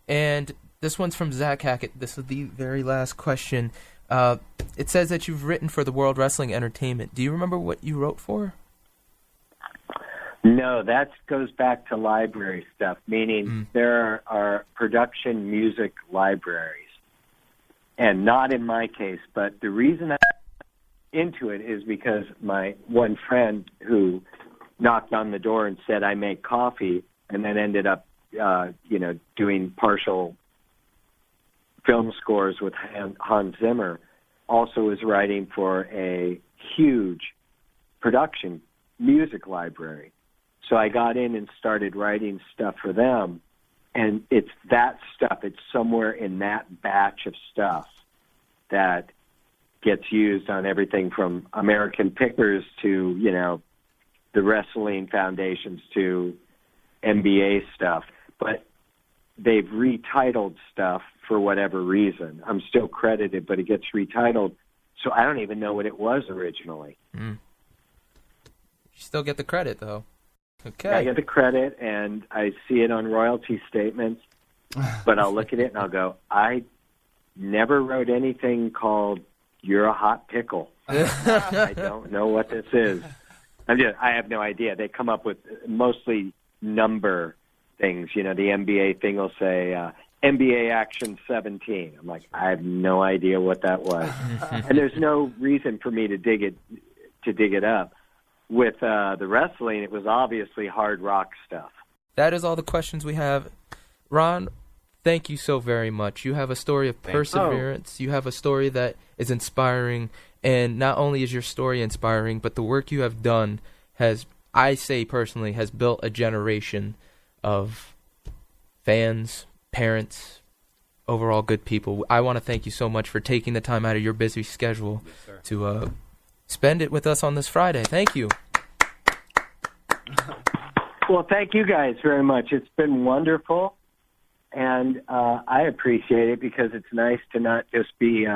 And this one's from Zach Hackett. This is the very last question. It says that you've written for the World Wrestling Entertainment. Do you remember what you wrote for? No, that goes back to library stuff, meaning there are production music libraries. And not in my case, but the reason I'm into it is because my one friend who knocked on the door and said, I make coffee, and then ended up, doing partial film scores with Hans Zimmer, also was writing for a huge production music library. So I got in and started writing stuff for them, and it's that stuff, it's somewhere in that batch of stuff that gets used on everything from American Pickers to, the wrestling foundations to NBA stuff. But they've retitled stuff for whatever reason. I'm still credited, but it gets retitled, so I don't even know what it was originally. You still get the credit, though. Okay. I get the credit, and I see it on royalty statements, but I'll look at it and I'll go, I never wrote anything called You're a Hot Pickle. I don't know what this is. I have no idea. They come up with mostly number things. The NBA thing will say NBA Action 17. I'm like, I have no idea what that was. And there's no reason for me to dig it up. With the wrestling, it was obviously hard rock stuff. That is all the questions we have. Ron, thank you so very much. You have a story of perseverance. You have a story that is inspiring. And not only is your story inspiring, but the work you have done has, I say personally, has built a generation of fans, parents, overall good people. I want to thank you so much for taking the time out of your busy schedule to spend it with us on this Friday. Thank you. Well, thank you guys very much. It's been wonderful, and I appreciate it because it's nice to not just be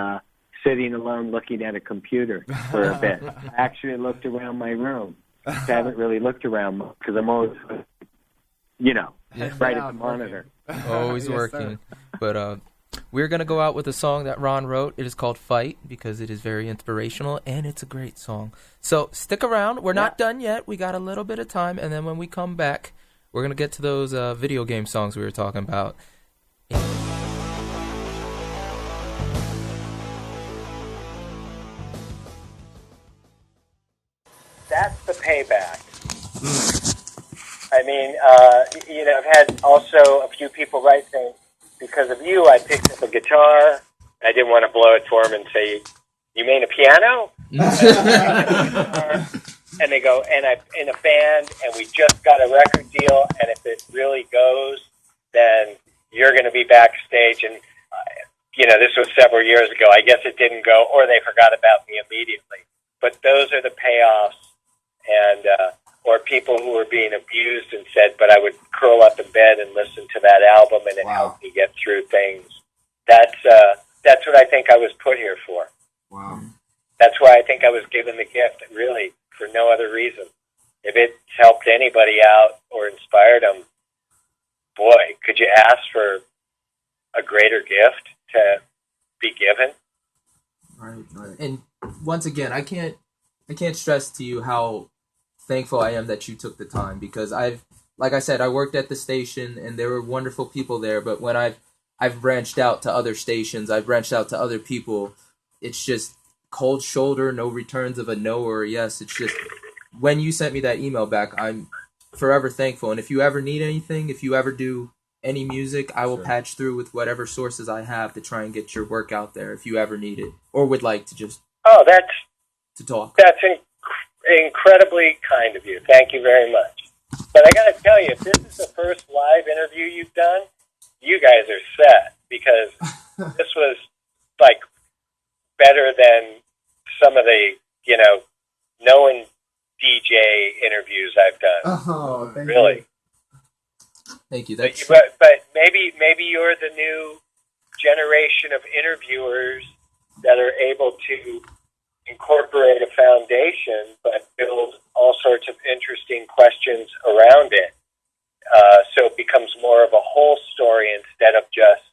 sitting alone looking at a computer for a bit. I actually looked around my room. I haven't really looked around because I'm always, right at the monitor. Always working. But we're going to go out with a song that Ron wrote. It is called Fight because it is very inspirational, and it's a great song. So stick around. We're not done yet. We got a little bit of time, and then when we come back, we're going to get to those video game songs we were talking about. That's the payback. I mean, I've had also a few people write saying, because of you, I picked up a guitar. I didn't want to blow it for him and say, you mean a piano? and they go, and I'm in a band, and we just got a record deal, and if it really goes, then you're going to be backstage. And, this was several years ago. I guess it didn't go, or they forgot about me immediately. But those are the payoffs, and or people who were being abused and said, but I would curl up in bed and listen to that album, and it helped me get through things. That's what I think I was put here for. Wow. That's why I think I was given the gift, really, for no other reason. If it's helped anybody out or inspired them, boy, could you ask for a greater gift to be given? Right. And once again, I can't stress to you how thankful I am that you took the time, because like I said, I worked at the station and there were wonderful people there, but when I've branched out to other stations, I've branched out to other people, it's just cold shoulder, no returns of a no or a yes. It's just, when you sent me that email back, I'm forever thankful. And if you ever need anything, if you ever do any music, I will patch through with whatever sources I have to try and get your work out there if you ever need it or would like to just to talk. That's incredibly kind of you. Thank you very much. But I got to tell you, if this is the first live interview you've done, you guys are set, because this was like better than some of the, known DJ interviews I've done. Oh, thank really. you. Thank you. But maybe you're the new generation of interviewers that are able to incorporate a foundation, but build all sorts of interesting questions around it. So it becomes more of a whole story instead of just,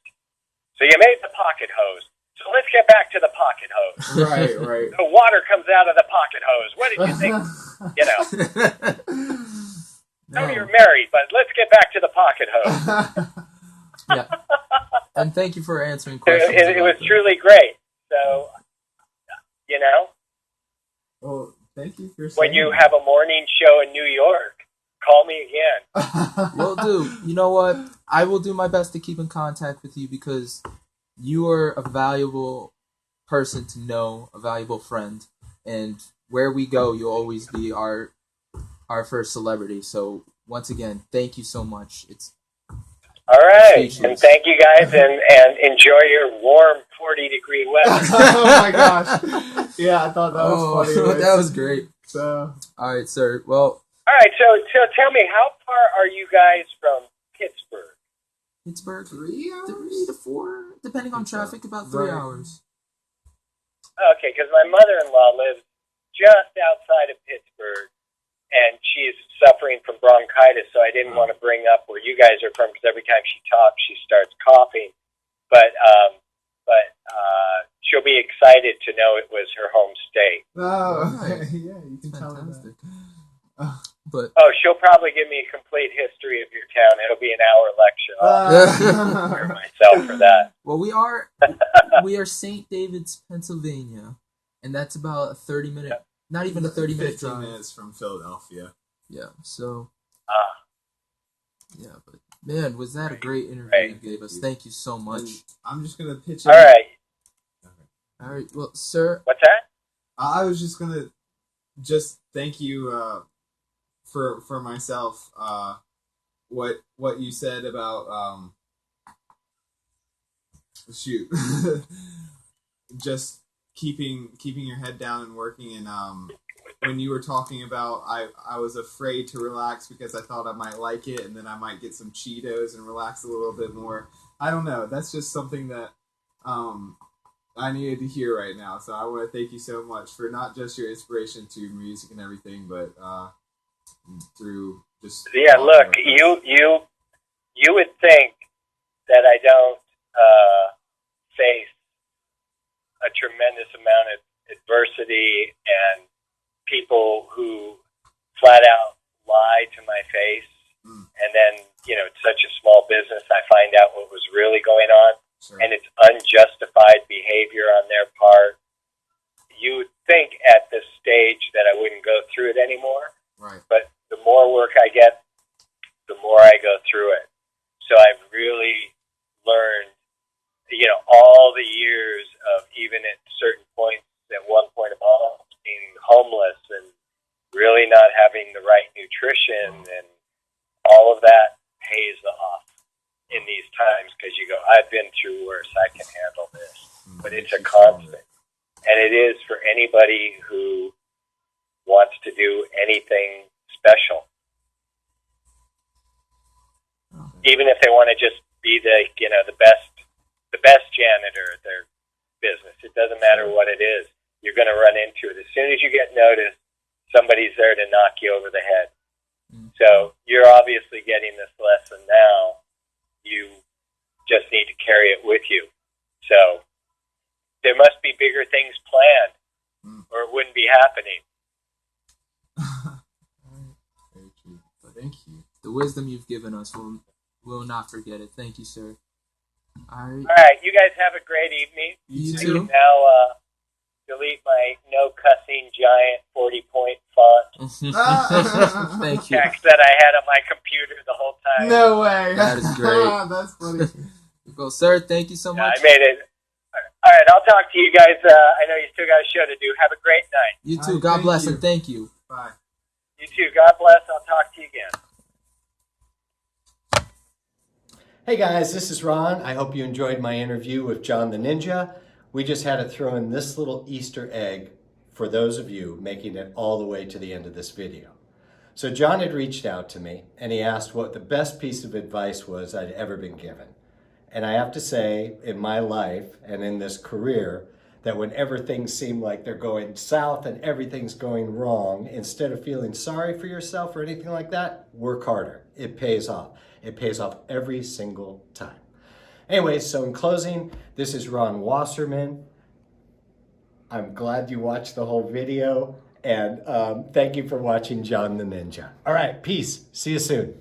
so you made the pocket hose. So let's get back to the pocket hose. Right. The water comes out of the pocket hose. What did you think? No, you're married, but let's get back to the pocket hose. Yeah. And thank you for answering questions. It was truly great. So, Well, thank you for saying when you have a morning show in New York, call me again. Will do. You know what? I will do my best to keep in contact with you, because you are a valuable person to know, a valuable friend, and where we go, you'll always be our first celebrity. So once again, thank you so much. It's all right, speechless. And thank you guys, and enjoy your warm 40-degree weather. Oh my gosh! Yeah, I thought that was funny. Right? That was great. So, all right, sir. Well, all right. So tell me, how far are you guys from Pittsburgh? Pittsburgh, 3 hours? 3 to 4, depending on traffic, about 3 hours. Okay, because my mother-in-law lives just outside of Pittsburgh, and she's suffering from bronchitis, so I didn't want to bring up where you guys are from, because every time she talks, she starts coughing. But she'll be excited to know it was her home state. Oh, yeah, you can tell her that. But she'll probably give me a complete history of your town. It'll be an hour lecture. I'll prepare myself for that. Well, we are St. David's, Pennsylvania, and that's about a 30-minute, not even a 30-minute drive. 15 minutes from Philadelphia. Yeah, so. Yeah, but man, was that a great interview you gave us? Thank you so much. I'm just gonna pitch it. All right. All right. Well, sir. What's that? I was just gonna thank you for myself. What you said about just keeping your head down and working, and when you were talking about I was afraid to relax because I thought I might like it, and then I might get some Cheetos and relax a little bit more. I don't know. That's just something that I needed to hear right now. So I want to thank you so much for not just your inspiration to music and everything, but through just... Yeah, look, you would think that I don't face a tremendous amount of adversity and people who flat out lie to my face, and then, it's such a small business, I find out what was really going on, and it's unjustified behavior on their part. You would think at this stage that I wouldn't go through it anymore, right? But the more work I get, the more I go through it. So I've really learned, all the years of, even at certain points, at one point of all, being homeless and really not having the right nutrition and all of that pays off in these times, because you go, I've been through worse, I can handle this. But it's a constant. And it is for anybody who wants to do anything special. Even if they want to just be the best janitor at their business. It doesn't matter what it is. You're going to run into it. As soon as you get noticed, somebody's there to knock you over the head. So you're obviously getting this lesson now. You just need to carry it with you. So there must be bigger things planned, or it wouldn't be happening. Very true. Well, thank you. The wisdom you've given us, we'll not forget it. Thank you, sir. All right. You guys have a great evening. You I too. can now delete my no cussing giant 40-point font Thank you. text that I had on my computer the whole time. No way. That is great. That's funny. Well, sir, thank you so Yeah, much. I made it. All right, I'll talk to you guys. I know you still got a show to do. Have a great night. You All too. right, God thank bless you. and thank you. Bye. You too. God bless. I'll talk to you again. Hey guys, this is Ron. I hope you enjoyed my interview with John the Ninja. We just had to throw in this little Easter egg for those of you making it all the way to the end of this video. So John had reached out to me and he asked what the best piece of advice was I'd ever been given. And I have to say, in my life and in this career, that whenever things seem like they're going south and everything's going wrong, instead of feeling sorry for yourself or anything like that, work harder. It pays off. It pays off every single time. Anyway, so in closing, this is Ron Wasserman. I'm glad you watched the whole video, and thank you for watching John the Ninja. All right, peace. See you soon.